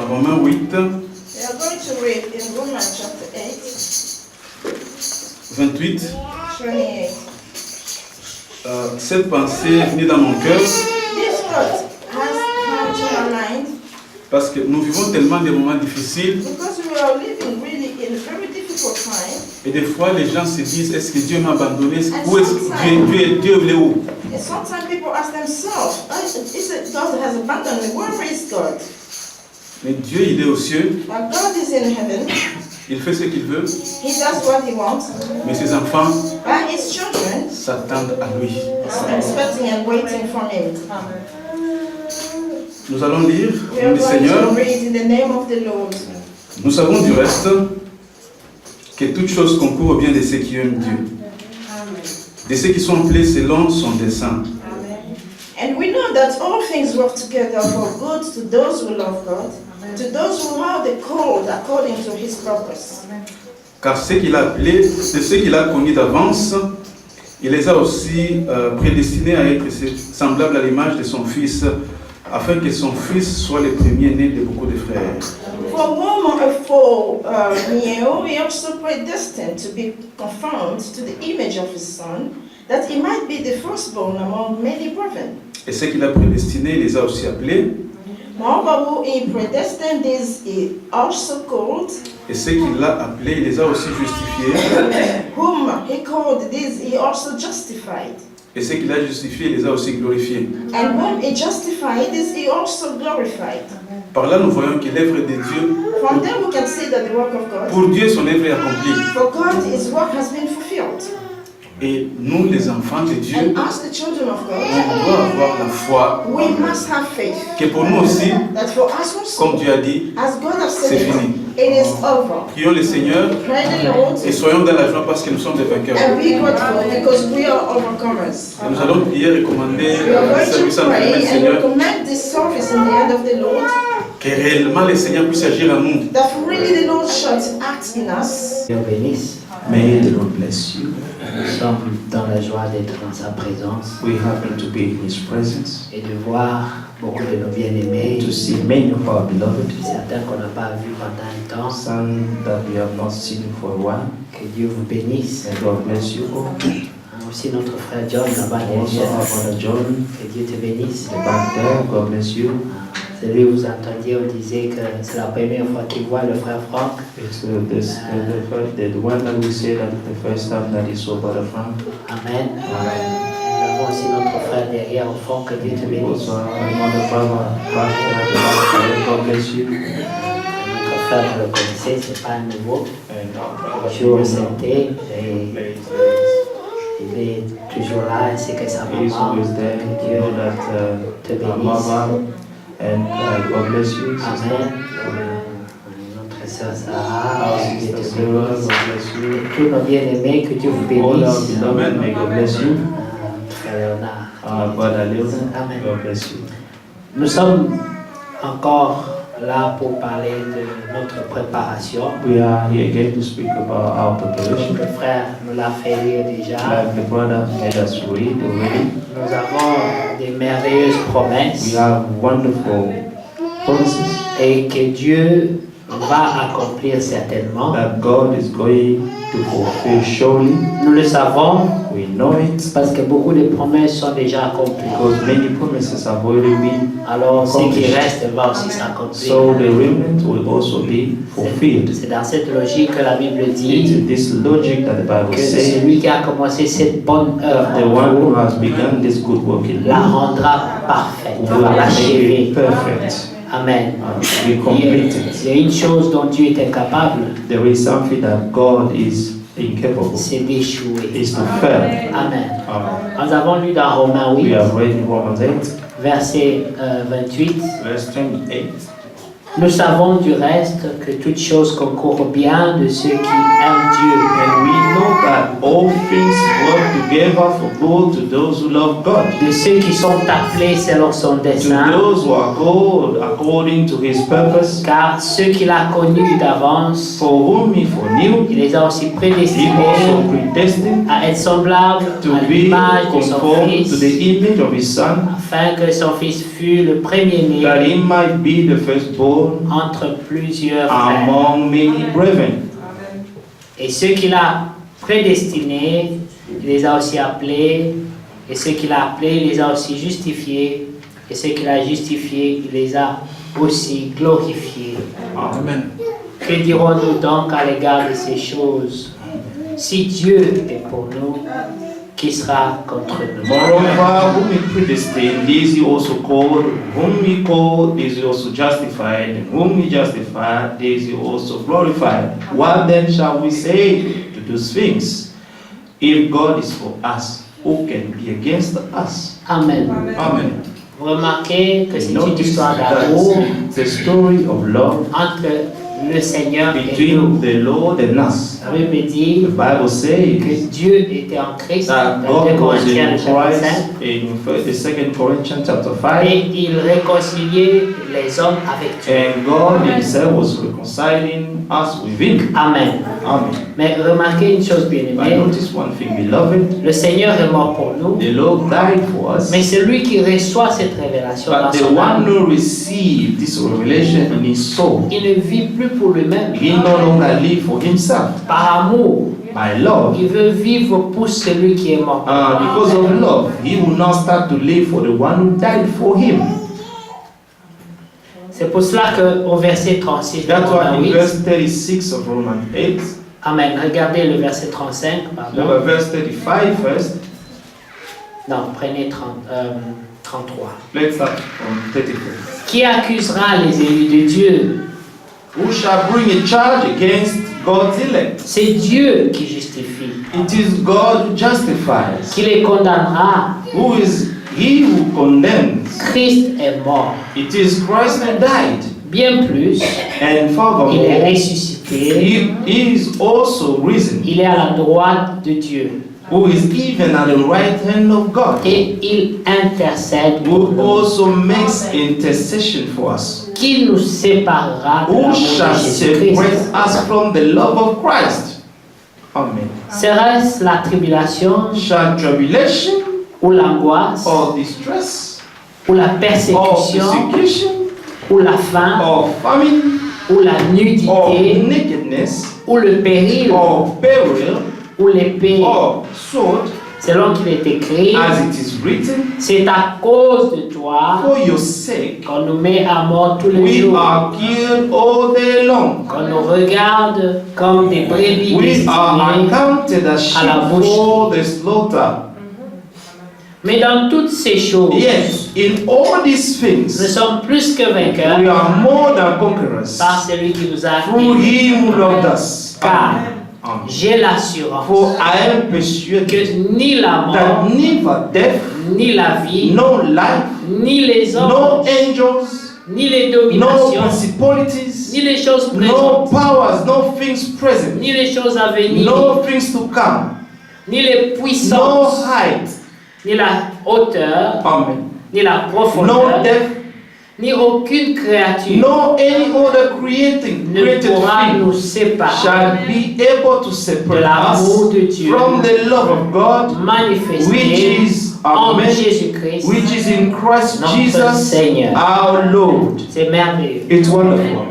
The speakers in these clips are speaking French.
Romains 8, We are going to read in Romans chapter 8, 28. 28. Cette pensée est venue dans mon cœur This thought has come to my mind parce que nous vivons tellement des moments difficiles because we are living really in a very difficult time. et des fois les gens se disent est-ce que Dieu m'a abandonné? Où est-ce que Dieu est où? And sometimes people ask themselves, is it God has abandoned me? Where is God? Mais Dieu il est aux cieux, But God is in heaven. il fait ce qu'il veut, He does what he wants. mais ses enfants But his children s'attendent à lui. are expecting and waiting for him. Nous allons lire We au nom are du going Seigneur. to read in the name of the Lord. Nous savons du reste que toutes choses concourent au bien de ceux qui aiment Dieu, de ceux qui sont appelés selon son dessein. And we know that all things work together for good to those who love God, to those who are the called according to his purpose. Car ceux qu'il a appelés, de ceux qu'il a connus d'avance, il les a aussi prédestinés à être semblables à l'image de son Fils, afin que son Fils soit le premier-né de beaucoup de frères. For Neo, he also predestined to be conformed to the image of his Son, that he might be the firstborn among many brethren. Et ceux qu'il a prédestinés, il les a aussi appelés. Moreover, who he predestined, these he also called. Et ceux qu'il a appelés, il les a aussi justifiés. Whom he called, these he also justified. Et ceux qu'il a justifiés, il les a aussi glorifiés. And whom he justified, these he also glorified. Par là, nous voyons que l'œuvre de Dieu, From there we can see that the work of God, pour Dieu, son œuvre est accomplie. for God, his work has been fulfilled. Et nous, les enfants de Dieu, And as the children of on God, doit avoir la foi we must have faith que pour nous aussi, that for us also, comme Dieu a dit, as God has c'est said it, fini. it is over. Prions le Seigneur Pray the Lord et soyons dans la joie parce que nous sommes des vainqueurs. and be grateful because we are overcomers. Et nous allons prier et recommander We are le going service to entre les mains pray du and Seigneur, recommend this service in the hand of the Lord, que réellement le Seigneur puisse agir en nous. that really the Lord should act in us. Dieu bénisse. May the Lord bless you. Nous sommes dans la joie d'être dans sa présence We happen to be in His presence, et de voir beaucoup de nos bien-aimés, to see many of our beloved, certains qu'on n'a pas vus pendant un temps. some that we have not seen for a while. Que Dieu vous bénisse. May God bless you all. Aussi notre frère John là-bas Also derrière. our brother John, Que Dieu te bénisse. back there, God bless you. Celui où vous entendiez, on disait que c'est la première fois qu'il voit le frère Franck. It's the one that we say that the first time that he saw Brother Frank. Amen. Nous avons aussi notre frère derrière au fond. Que Dieu te bénisse. Also another brother back there at the back there, God bless you. Notre frère, vous le connaissez, c'est pas un nouveau. And our brother Toujours au Joe, santé et il est toujours là ainsi que sa He is maman. always there. Que You Dieu know that te our bénisse. mother and God bless you, sister. Amen. Notre sœur Sarah, Our que Dieu sister te Sarah, bénisse. God bless you. Et tous nos bien-aimés, que Dieu vous All our bénisse. beloved, may God bless you. Frère Léonard. Our brother Leon, Amen. God bless you. Nous sommes encore là pour parler de notre préparation. We are here again to speak about our preparation. Le frère nous l'a fait lire déjà. Like the brother made us read already, Nous avons des merveilleuses promesses we have wonderful promises et que Dieu va accomplir certainement. that God is going to fulfill surely. Nous le savons We know it parce que beaucoup de promesses sont déjà accomplies. because many promises have already been. Alors ce qui reste va aussi s'accomplir. So the remnant will also be fulfilled. C'est dans cette logique que la Bible It's dit in this logic that the Bible que says celui qui a commencé cette bonne œuvre the one who has begun this good work in la you rendra parfaite, will va make l'achever. it perfect Amen. and be completed. Il y a une chose dont Dieu est incapable, There is something that God is incapable, c'est d'échouer. is to fail. Amen. Amen. Nous avons lu dans Romains We 8, have read in Romans 8, verset 28. verse 28. Nous savons du reste que toutes choses concourent au bien de ceux qui aiment Dieu. And we know that all things work together for good to those who love God, De ceux qui sont appelés selon son to dessein, those who are called according to His purpose, car ceux qu'il a connus d'avance, for whom He foreknew, il les a aussi He also prédestinés predestined à être semblables to à be l'image de son conformed to the Fils, image of His Son, afin que son Fils fût le premier-né that He might be the firstborn alone entre plusieurs frères. among many brethren. Et ceux qu'il a prédestinés, il les a aussi appelés. Et ceux qu'il a appelés, il les a aussi justifiés. Et ceux qu'il a justifiés, il les a aussi glorifiés. Amen. Que dirons-nous donc à l'égard de ces choses? Si Dieu est pour nous, qui sera contre nous? Moreover, whom he predestined, these he also called. Whom he called, these he also justified. And whom he justified, these he also glorified. What then shall we say to those things? If God is for us, who can be against us? Amen. Amen. Vous remarquez que c'est une Notice histoire that d'amour it's a story of love entre le Seigneur et between nous. the Lord and us. La Bible The dit Bible que says Dieu était en Christ that dans 2 God was Corinthiens in chapitre 5 Christ in the 2 Corinthians chapter 5, et il réconciliait les hommes avec Dieu. and God himself was reconciling us with him. Amen. Amen. Mais remarquez une chose bien But aimée, notice one thing, beloved, le Seigneur est mort pour nous, the Lord died for us, mais c'est lui qui reçoit cette révélation dans but the son one âme. who received this revelation in his soul, Il ne vit plus pour lui-même. he no longer live for himself. Par amour, By love, il veut vivre pour celui qui est mort. because of love, he will not start to live for the one who died for him. C'est pour cela qu'au verset 36 de That's why Romains in 8, verse 36 of Romans 8, Amen. Regardez le verset 35, pardon. verse 35 first, Non, prenez 33. let's start from 34. Qui accusera les élus de Dieu? Who shall bring a charge against God's elect? C'est Dieu qui justifie. It is God who justifies. Qui les condamnera? Who is he who condemns? Christ est mort. It is Christ who died. Bien plus, And il est furthermore, ressuscité. he is also risen, Il est à la droite de Dieu. who is even at the right hand of God, Et il intercède pour who nous. also makes intercession for us. Qui nous séparera de Who l'amour shall de separate Jésus-Christ? us from the love of Christ? Amen. Serait-ce la tribulation Shall tribulation ou l'angoisse or distress ou la or persécution persecution ou la faim or famine ou la or nudité nakedness ou le péril or peril ou l'épée, or sword, selon qu'il est écrit, as it is written, c'est à cause de toi for your sake qu'on nous met à mort tous les we jours, are killed all day long. qu'on nous regarde comme des brebis We are destinées. accounted as à la sheep boucherie. for the slaughter. Mais dans toutes ces choses, Yes, in all these nous things, sommes plus que vainqueurs we are more than conquerors par celui qui nous a through aimés. him who loved us. Car Amen. j'ai l'assurance For I am persuaded que ni la mort, that neither death, ni la vie, no life, ni les no hommes, angels, ni les no dominations, principalities, ni les choses no présentes, powers, no things present, ni les choses à venir, no things to come, ni les no puissances, height, ni la hauteur, amen, ni la no profondeur, death, ni aucune créature no any other created ne pourra nous thing shall séparer be able to de separate l'amour us de Dieu from the love of God, which manifesté is, en amen, Jésus-Christ, which is in Christ notre Jesus, Seigneur. our Lord. C'est merveilleux. It's wonderful.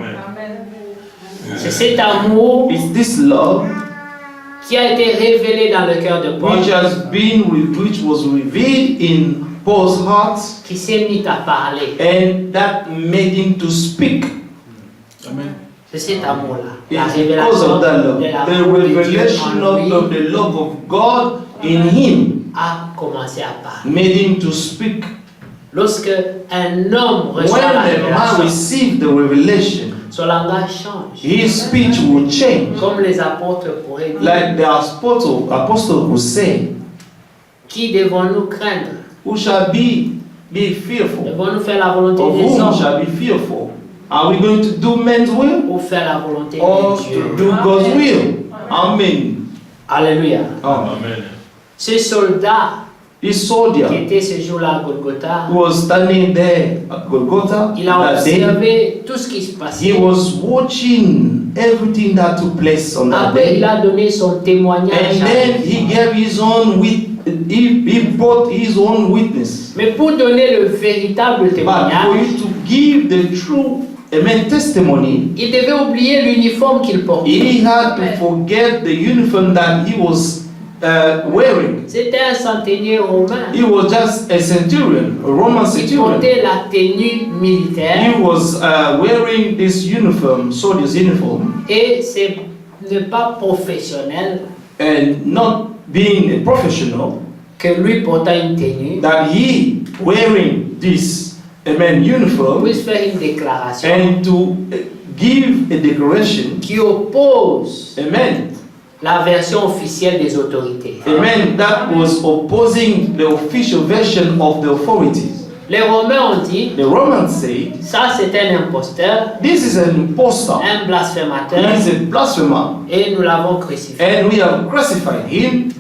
C'est cet amour It's this love qui a été révélé dans le cœur de Paul, which was revealed in Paul's heart, qui s'est mis à parler. and that made him to speak. Amen. C'est cet amour-là. La It's because révélation of that love. de The l'amour de Dieu revelation en lui of the love of God in him a commencé à parler. made him to speak. Lorsque un homme When reçoit la the man révélation, received the revelation, son langage change. his speech will change. Comme les apôtres pourraient dire, Like the apostle would say, qui devons-nous craindre? who shall be fearful? Devons-nous faire la volonté Of des whom hommes shall be fearful? Are we going to do men's will ou faire la volonté or de Dieu? to do God's will? Amen. Alléluia. Amen. Ce soldat This qui soldier était ce jour-là à Golgotha, who was standing there at Golgotha il a that day, observé tout ce qui se he passait. was watching everything that took place on that Après, il day. a donné son témoignage. And then he gave his own he brought his own witness. Mais pour donner le véritable But for témoignage, you to give the true amen, testimony, il devait oublier l'uniforme qu'il portait. he had to forget the uniform that he was wearing. C'était un centenier romain. He was just a centurion, a Roman Il centurion. portait la tenue militaire He was wearing this uniform, soldier's uniform, et c'est ne pas professionnel and not being a professional, que lui portant une tenue that he wearing this, amen, uniform, puisse faire une déclaration and to give a declaration, qui oppose amen, la version officielle des autorités. amen, that was opposing the official version of the authorities. Les Romains ont dit, The Romans say, ça c'est un imposteur, this is an impostor, un blasphémateur, he is a blasphemer, et nous l'avons crucifié. and we have crucified him.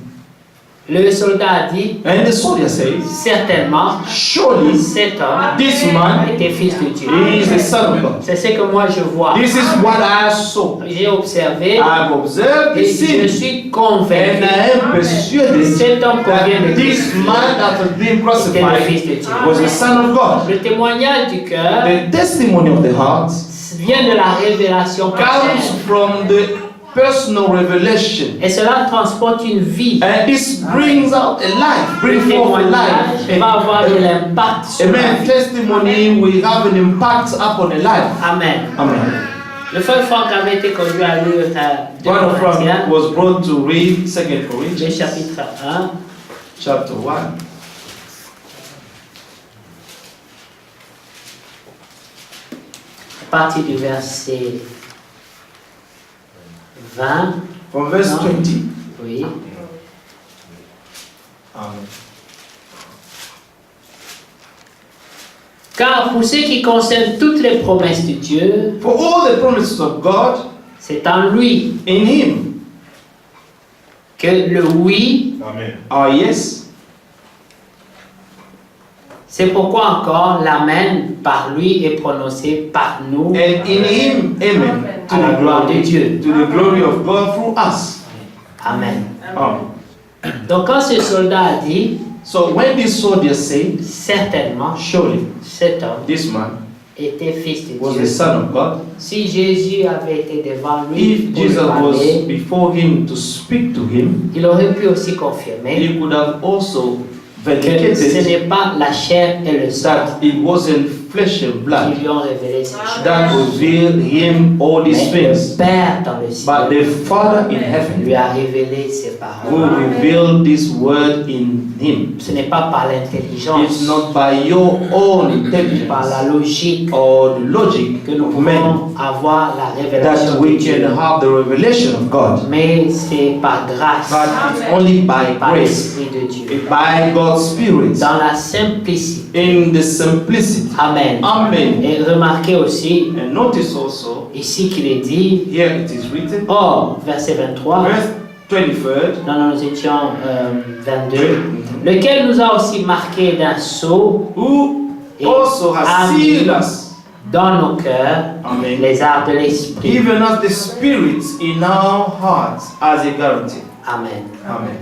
Le soldat a dit, And the soldier says, certainement, surely cet homme this man était fils de Dieu. he is the son of God. C'est ce que moi je vois. This is what I saw. J'ai observé I've observed et the je sin, suis and convaincu I am persuaded cet homme qu'on vient that de this crucifier man that has been était le crucified fils de Dieu. was the son of God. Le témoignage du cœur The testimony of the heart vient de la révélation comes personnelle. from the personal revelation, Et cela transporte une vie. and this brings out a life, Le brings forth a témoignage life. va avoir de l'impact sur la Amen. vie. Testimony will have an impact upon a life. Amen. Amen. Le frère Franck avait été conduit à lire 2 One of Corinthiens, them was brought to read 2 le Corinthians chapitre 1. chapter 1. À partir du verset 20. From verse Non. 20. Oui. Amen. Car pour ce qui concerne toutes les promesses de Dieu, For all the promises of God c'est en lui in Him que le oui, are yes, c'est pourquoi encore l'amen par lui est prononcé par nous and in Him, amen, à la gloire de Dieu. to the glory of God through us. Amen. Amen. Donc quand ce soldat a dit, So when this soldier said, certainement surely cet homme this man était fils de was the Dieu. Son of God, Si Jésus avait été devant lui if pour lui Jesus was parler, before him to speak to him, il aurait pu aussi confirmer he could have also que ce vindicated n'est pas la chair et le sang that it wasn't flesh and qui blood lui ont révélé ces choses, that revealed him all these mais things, le Père dans le but ciel the Father in heaven lui a révélé ces who paroles. revealed this word in him. Ce n'est pas par l'intelligence, It's not by your own par la intelligence logique or the logic que nous of men pouvons avoir la révélation that de we Dieu, can have the revelation of God, mais c'est par grâce, but it's only by par grace, l'Esprit de Dieu, by God's Spirit, dans la simplicité. in the simplicity. Amen. Amen. Et remarquez aussi And notice also, ici qu'il est dit, here it is written, or, verset 23, verse 23rd, nous étions 22, lequel nous a aussi marqué d'un sceau who et also has mis sealed us, dans nos cœurs Amen, les arts de l'esprit. given us the Spirit in our hearts as a guarantee. Amen. Amen.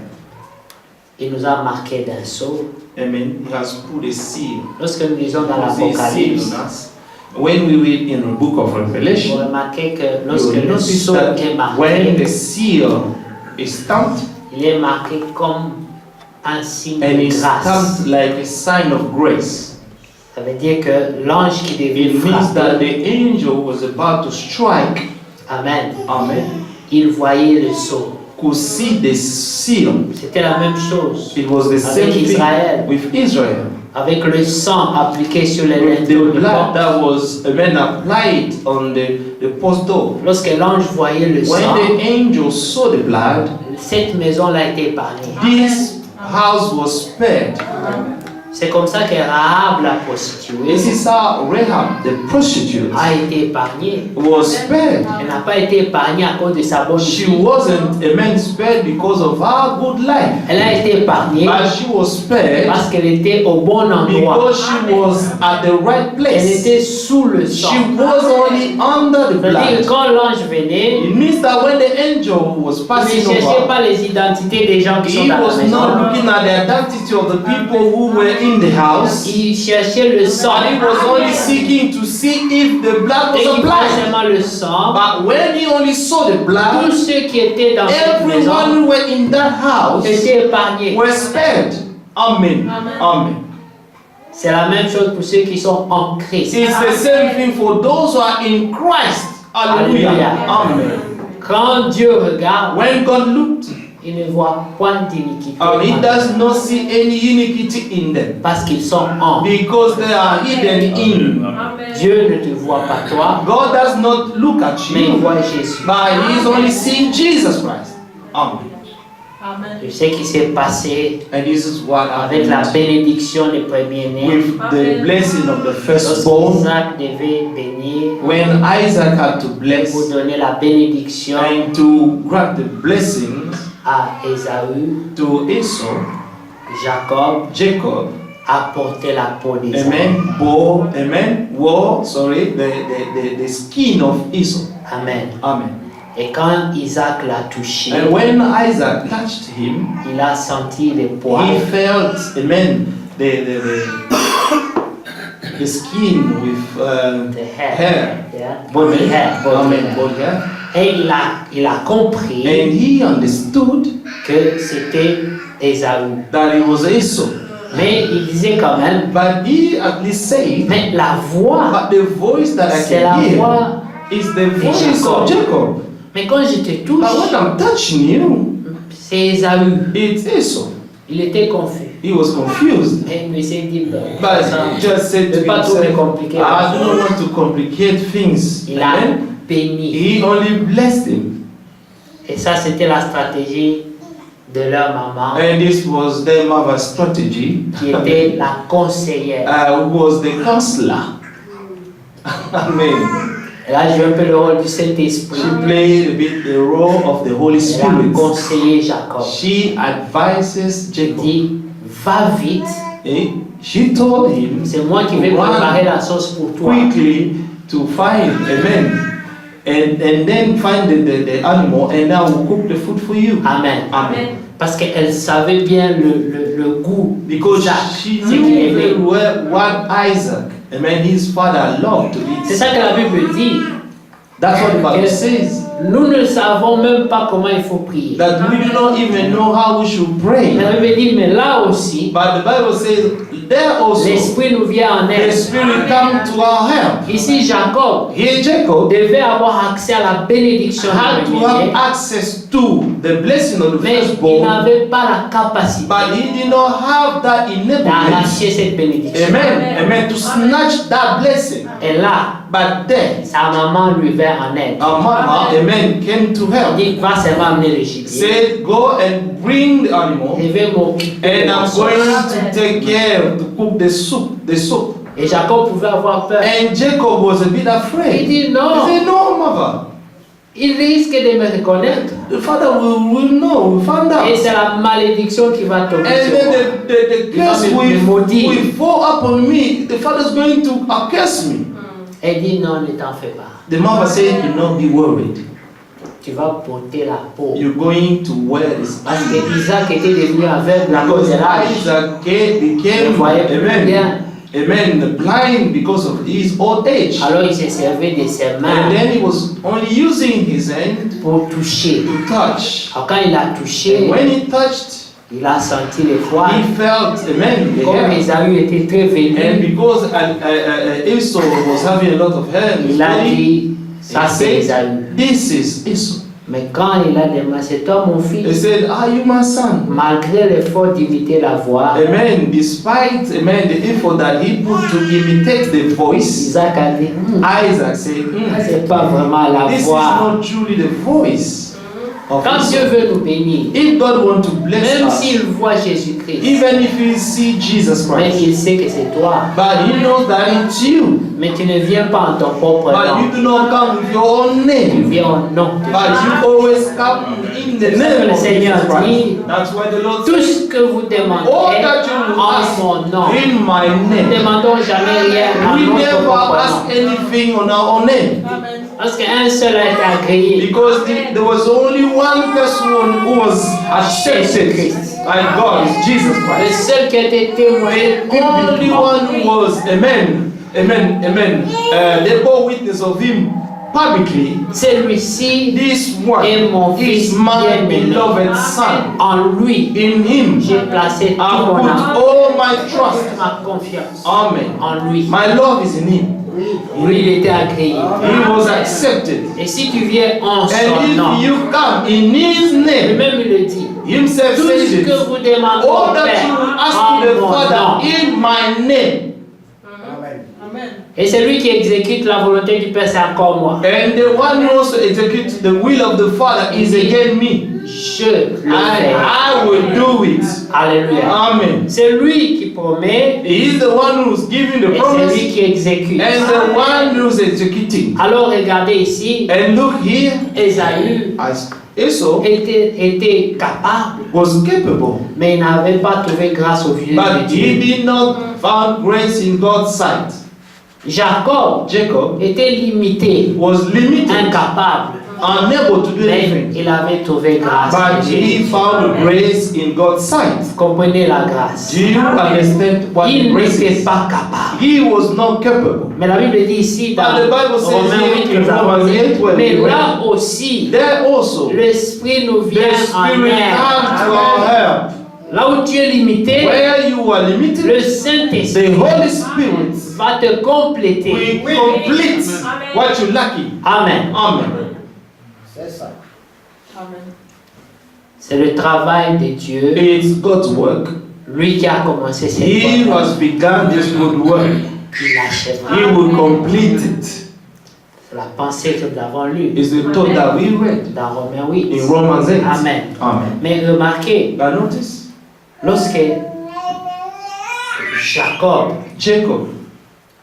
Il nous a marqué d'un sceau. Amen. He has put a seal. Lorsque nous lisons dans He sealed l'Apocalypse, on us. When we read in the book of vous Revelation, remarquez que you lorsque will le notice sceau that est when the marqué, seal is stamped, il est marqué comme un signe and de it's grâce. stamped like a sign of grace, Ça veut dire que l'ange qui devait it means that frapper, the angel was about to strike, Amen, Amen, il voyait le sceau. could see the seal. C'était la même chose It was the same avec thing Israël, with Israel. avec le sang appliqué sur les With the linteaux de blood porte. that was then applied on the post door. Lorsque l'ange voyait le When sang, the angel saw the blood, cette maison-là a été épargnée. this house was spared. C'est comme ça que Rahab, la prostituée, This is how Rahab, the prostitute, a été épargnée. was spared. Elle n'a pas été épargnée à cause de sa bonne She vie. wasn't spared because of her good life, Elle a été épargnée but she was spared parce qu'elle était au bon endroit. because she was at the right Elle place. était sous le sang. She was only under the C'est-à-dire que blood. quand l'ange venait, It means that when the angel was il ne passing cherchait over, pas les identités des gens qui sont he dans la was maison. not looking at the identity of the people who were in the house. Il cherchait le sang. And he was only seeking to see if the blood Et was il voyait applied. seulement le sang. But when he only saw the blood, Tous ceux qui étaient dans cette maison everyone who were in that house étaient épargnés. were spared. Amen. Amen. C'est la même chose pour ceux qui sont en Christ. It's the same thing for those who are in Christ. Hallelujah. Hallelujah. Amen. Quand Dieu regarde, When God looked, il ne voit point d'iniquité. he does not see any iniquity in them Parce qu'ils sont en. because they are hidden in. Dieu ne te voit pas toi, God does not look at mais il you, voit Jésus. but he is only seeing Jesus Christ. Amen. Je sais qu'il s'est passé And this is what avec la happened bénédiction des premiers-nés. with the blessing of the Lorsque firstborn. Isaac devait bénir When Isaac had to bless pour donner la bénédiction and to grant the blessings à Ésaü, to Esau, Jacob, apportait la peau d'Ésaü. the skin of Esau. Amen. Amen. Et quand Isaac l'a touché, And when Isaac touched him, il a senti les he poils. felt, the skin with The hair. hair. Yeah. Body hair. Body Amen. hair. Body hair. Et il a compris And he understood que c'était Ésaü. that it was Esau. Mais il disait quand même, But he at least said, mais la voix, but the voice that I c'est la can hear voix. is the voice of Jacob. Mais quand je te touche, But when I'm touching you, c'est Ésaü. it's Esau. Il était confus. He was confused. Et il s'est dit, But he just said to ne pas trop me himself, compliquer. I do not want to complicate things. Il a Amen. béni. He only blessed him. Et ça, c'était la stratégie de leur maman, And this was their mother's strategy, qui était la conseillère. who was the counselor. Amen. Elle a joué un peu le rôle du Saint-Esprit. She played a bit the role of the Holy Elle a Spirit. conseillé Jacob. She advises Elle Jacob. dit, va vite, She told him c'est moi qui vais to run préparer la sauce pour toi. quickly to find a man and then find the animal and I will cook the food for you. Amen. Amen. Parce qu'elle savait bien le goût. Because d'Isaac, she ce qu'il knew aimait. very well what Isaac, his father, loved to C'est eat. ça que la Bible dit. That's what the Bible Que says. nous ne savons même pas comment il faut prier. That we do not even know how we should pray. Mais la Bible dit, mais là aussi, But the Bible says there also l'Esprit nous vient en the aide. Spirit come to our help. Ici, Jacob Here Jacob devait avoir accès à la bénédiction had du to premier-né, have access to the blessing of the mais il firstborn, n'avait pas la capacité but he did not have that enablement. d'arracher cette bénédiction. Amen. To snatch that blessing. Et là, But then sa maman lui vint en aide. our mama, came to Il help. dit, va seulement amener le gibier. Said, go and bring the animal, Je vais m'occuper de and la I'm sauce. going to take care to cook the soup. Et Jacob pouvait avoir peur. And Jacob was a bit Il afraid. dit, He non, said, no, mother. il risque de me reconnaître. The father will know, will find out. Et c'est la malédiction qui va tomber And sur moi. then the curse Il va me maudire. will fall upon me. The father is going to curse me. Elle dit, non, ne t'en fais pas. The mother said, do not be worried. Tu vas porter la peau. You're going to wear this Parce animal. que Isaac était devenu aveugle à cause Because de l'âge. Isaac Il ne became, voyait plus bien. blind because of his old age. Alors il se servait de ses And mains then he was only using his hand pour toucher. to touch. Alors quand il a touché, And when he touched, il a senti les poils. he felt, the Comme hair. Ésaü était très And velu, because Esau was having a lot of hair in his il a body, dit, ça he c'est said, Ésaü. this is Esau. Mais quand il a demandé, c'est toi mon He fils, said, are you my son? malgré l'effort d'imiter la voix, Despite the effort that he put to imitate the voice, Isaac a dit, Isaac said, c'est pas vraiment la this is voix. not truly the voice of Quand Dieu Esau. veut nous bénir, If God wants to bless même us, s'il voit Jésus-Christ, even if you see Jesus mais Christ, il sait que c'est toi. but he knows that it's you, Mais tu ne viens pas en ton propre but you nom. do not come with your own Tu name, viens au nom de but Jésus. you always come in the name of Seigneur Jesus Christ. dit, That's why the Lord Tout says, ce que vous demandez all that you will en ask mon nom. in my Nous ne name. demandons jamais rien en We notre never propre ask nom. anything on our own name. Parce qu'un seul a été agréé. Because there was only one person who was accepted. Jésus-Christ. And God is Jesus Le Christ. seul qui a été témoin Only one who was, amen, they bore witness of him publicly. celui-ci This one est mon is fils my bien-aimé. beloved son. En lui, In him j'ai placé tout I mon put âme, all my trust. ma confiance Amen. en lui. My love is in him. Lui, il était agréé. He was accepted. Et si tu viens en And son nom, if you come in his name, lui-même il le dit, himself tout says ce it. que vous demandez All au that Père you ask en the mon Father nom. in my name. Et celui qui exécute la volonté du Père, c'est encore moi. And the one who also executes the will of the Father is again me. Je le fais. I will do it. Alléluia. Amen. C'est lui qui promet He is the one who's giving the et c'est promise lui qui exécute. and the one who's executing. Alors regardez ici, And look here, Ésaü as Esau était capable, was capable, mais il n'avait pas trouvé grâce au vieux but de he Dieu. did not find grace in God's sight. Jacob Jacob était limité, was limited, incapable, unable to do mais anything, il avait trouvé grâce. en but Dieu. he found grace in God's sight. Vous comprenez la grâce? Do you understand what Il grace n'était is? pas capable. He was not capable. Mais la Bible dit ici dans And the Bible says Romains here 8 que in nous avons Romans dit, 8, where mais we là aussi, There also, l'Esprit nous the vient en Spirit aide. comes to our help. Là où tu es limité, Where you are limited, le the Saint-Esprit Holy Spirit va te compléter. will complete what you're lacking. Amen. Amen. C'est le travail de Dieu, It's God's work. lui qui a commencé cette He œuvre, has begun this good work. il l'achèvera. He will complete it. C'est la pensée que nous avons lue It's the thought that we read dans Romains 8. in Romans 8. Amen. Amen. Mais remarquez, Now notice, lorsque Jacob Jacob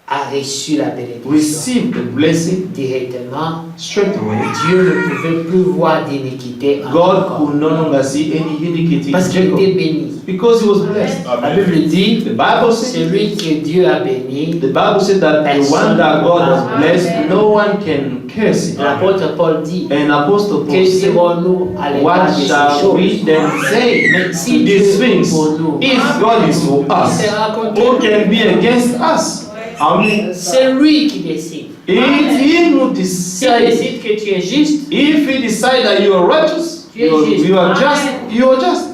a reçu la bénédiction received the blessing directement, straight away. Dieu ne pouvait plus voir d'iniquité en God Jacob. could no longer see any iniquity in Parce qu'il Jacob était béni. because he was blessed. La Bible dit, The Bible says, celui que Dieu a béni, the Bible said that the one that God has blessed, no one can curse it. l'apôtre Paul dit, And Apostle Paul que said, dirons-nous à l'égard what de ces shall we choses? then say to these things? If God is for Il us, sera contre who nous. can be against us? Amen. C'est lui qui décide. It's him who S'il decides. décide que tu es juste, If he decides that you are righteous, you are just, you are just.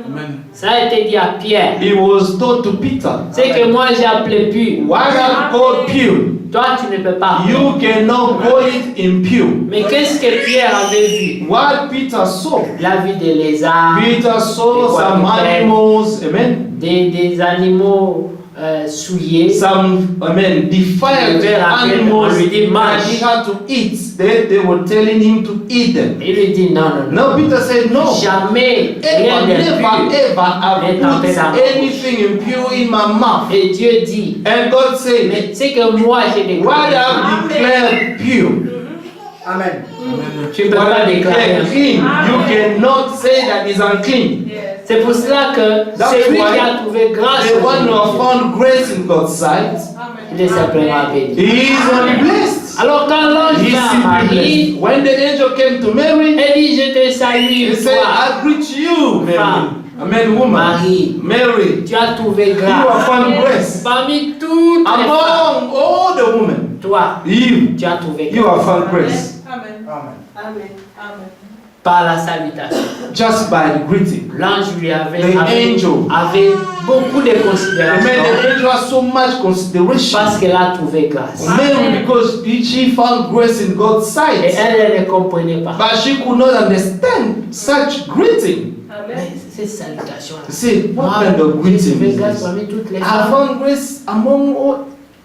Amen. ça a été dit à Pierre. He was told to Peter, C'est que moi j'ai appelé pur. what I've called pure, Toi tu ne peux pas. you cannot call it impure. Mais qu'est-ce que Pierre avait vu? What Peter saw, La vie des lézards, Peter saw some animals, amen, des animaux souillés. some, amen, defiled animals that he had to eat. They were telling him to eat them. Il lui dit non, non, non. No, Peter said, no, Jamais rien ever, de never, pur. ever have n'est put entré dans ma bouche. anything impure in my mouth. Et Dieu dit, And God said, mais c'est que moi j'ai what déclaré. I've declared pure, Amen. Tu ne peux what pas I déclarer. declared clean, you cannot say that is unclean. C'est pour cela que That's celui why qui a trouvé grâce, The one who have found grace in God's sight, il est simplement béni. he is only blessed. Alors quand l'ange He is vient à simply Marie, blessed. When the angel came to Mary, elle dit je te salue, he said, toi, I greet you, Mary. Femme. Amen, woman. Marie. Mary, tu as trouvé you have grâce. found grace. Parmi toutes les femmes, Among all the women, toi, you tu as trouvé have grâce. found grace. Amen. Amen. Amen. Par la salutation. Just by the greeting. L'ange lui avait The angel. beaucoup de Amen. considération The angel has so much consideration. parce qu'elle a trouvé grâce. Mary, because she found grace in God's Et sight. elle ne comprenait pas. But she could not understand such greeting. Mais ces salutations-là. You see, what Moi, kind of j'ai greeting trouvé is grâce this? parmi toutes les I femmes. found grace among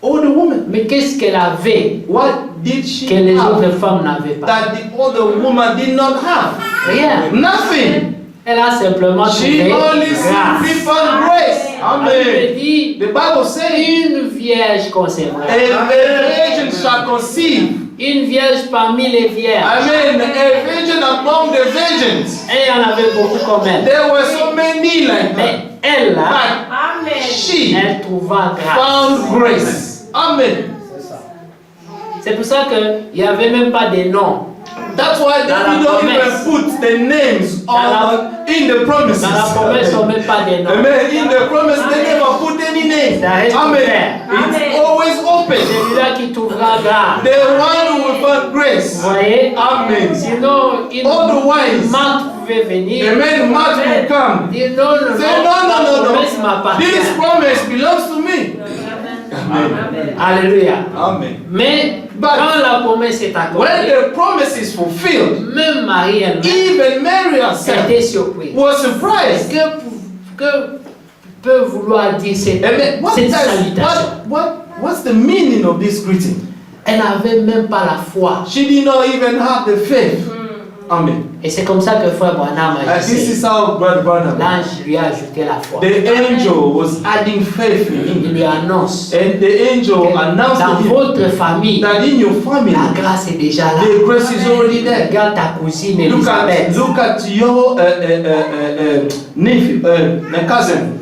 all the women. Mais qu'est-ce qu'elle avait What did she que les have autres femmes n'avaient pas? that the other woman did not have? Rien. Nothing. Elle a simplement She trouvé only simply grâce. found grace. La Amen. Bible dit, The Bible says, une vierge concevra. a virgin shall conceive. Une vierge parmi les vierges. Amen. A virgin among the virgins. Et il y en avait beaucoup comme elle. There were so many like her. Mais elle, là, But Amen. she elle trouva grâce. found grace. Amen. C'est pour ça qu'il n'y avait même pas de nom. That's why Dans la they don't promesse. even put the names in the promises. Dans la promesse, on ne met pas des noms. Amen. In the promise, they never put any name. Ça reste Amen. ouvert. It's always open. Celui-là qui t'ouvrira grâce. The one who will find grace. Vous voyez? Amen. Sinon, Otherwise, Marc pouvait venir. Amen. Mark will come. Dire non, non, Say, no, la no, no, promesse no. m'appartient. This promise belongs to me. Amen. Alléluia. Amen. Mais But quand la promesse est when accordée, the promise is fulfilled, même Marie elle-même even Mary herself était surprise. was surprised. Que peut vouloir dire cette Amen. salutation? What's the meaning of this greeting? Elle n'avait même pas la foi. She did not even have the faith. Amen. Et c'est comme ça que frère Branham a This dit. is how Brother Branham. L'ange lui a ajouté la foi. The angel was adding faith in Il him. lui annonce And the angel announced dans to him votre famille, that in your family, la grâce est déjà là. the grace is already there. Regarde ta cousine Look Elisabeth. at your nephew, cousin,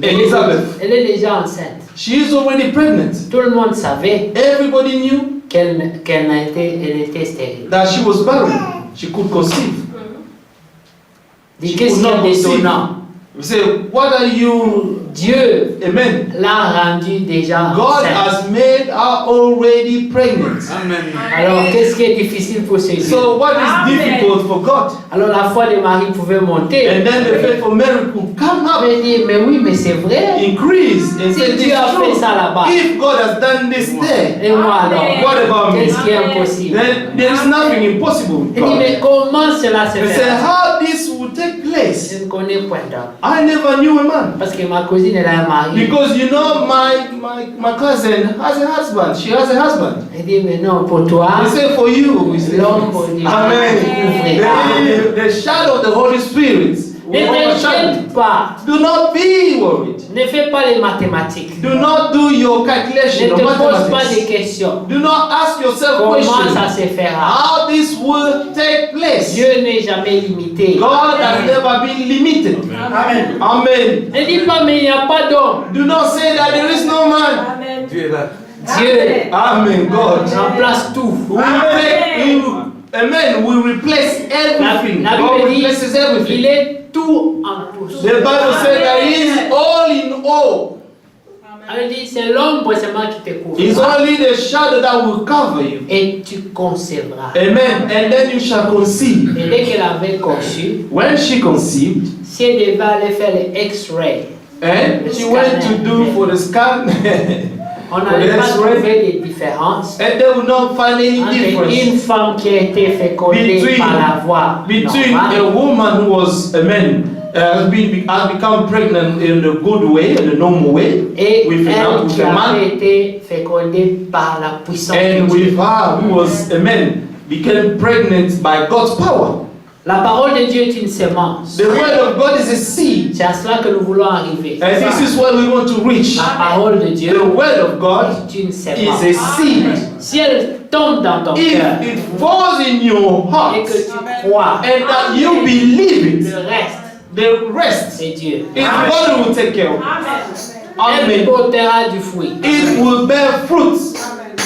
Elizabeth. Elle est déjà enceinte. She is already pregnant. Tout le monde savait Everybody knew elle était stérile. that she was barren. She could conceive. Dis qu'est-ce qui est détonnant? We say, what are you? Dieu Amen. l'a rendu déjà God enceinte. has made her already pregnant. Amen. Alors qu'est-ce qui est difficile pour ce Dieu? So what is difficult for God? Alors la foi de Marie pouvait monter. And then the faith of Mary could come up, Elle dit mais oui mais c'est vrai. increase, and Si say, Dieu a fait this ça là-bas, if God has done this there, et moi alors, what about me? qu'est-ce qui est impossible? Then there is nothing impossible with Elle dit God. mais comment cela se They say, fait? how this will take place? Je ne connais point d'homme. I never knew a man. Parce que ma cousine elle a un mari. Because you know, my cousin has a husband. She has a husband. Elle dit mais non pour toi, They say for you, is l'ombre du Amen. couvrira. The shadow of the Holy Spirit Ne will overshadow. t'inquiète pas. Do not be worried. Ne fais pas les mathématiques. Do not do your Ne calculation te of pose pas des mathematics. questions. Do not ask yourself Comment questions. ça se fera? How this will take place. Dieu n'est jamais limité. God has never been limited. Amen. Amen. Ne dis pas mais il n'y a pas d'homme. Do not say that there is no man. Amen. Dieu est là. Dieu Amen. God. remplace tout. Amen. We replace everything. La God Bible replaces dit everything. il est tout en tous. The Bible says that He is all in all. Elle dit c'est l'ombre seulement qui te It's couvre. only the shadow that will cover you. Et tu concevras. Amen. And then you shall conceive. Et dès qu'elle avait conçu, When she conceived, si elle devait aller faire les X-ray, and she went to do for the scan, on For n'allait the pas X-ray. trouver des différences and they will not find any entre difference une femme qui a été fécondée Between- par la voie between a normale woman who was a man has become pregnant in the good way, in the normal way, et with elle qui a man, avait été fécondée par la puissance and de Dieu. with her who was a man became pregnant by God's power. La parole de Dieu est une sémence. The word of God is a seed, C'est à cela que nous voulons arriver. and this is what we want to reach. La parole de Dieu The word of God est une is sémence. a seed. Si elle tombe dans ton cœur If it falls in your et heart que tu crois, and that you believe it, le reste, the rest c'est Dieu. is God will take care of. Elle Amen. portera du fruit. It will bear fruits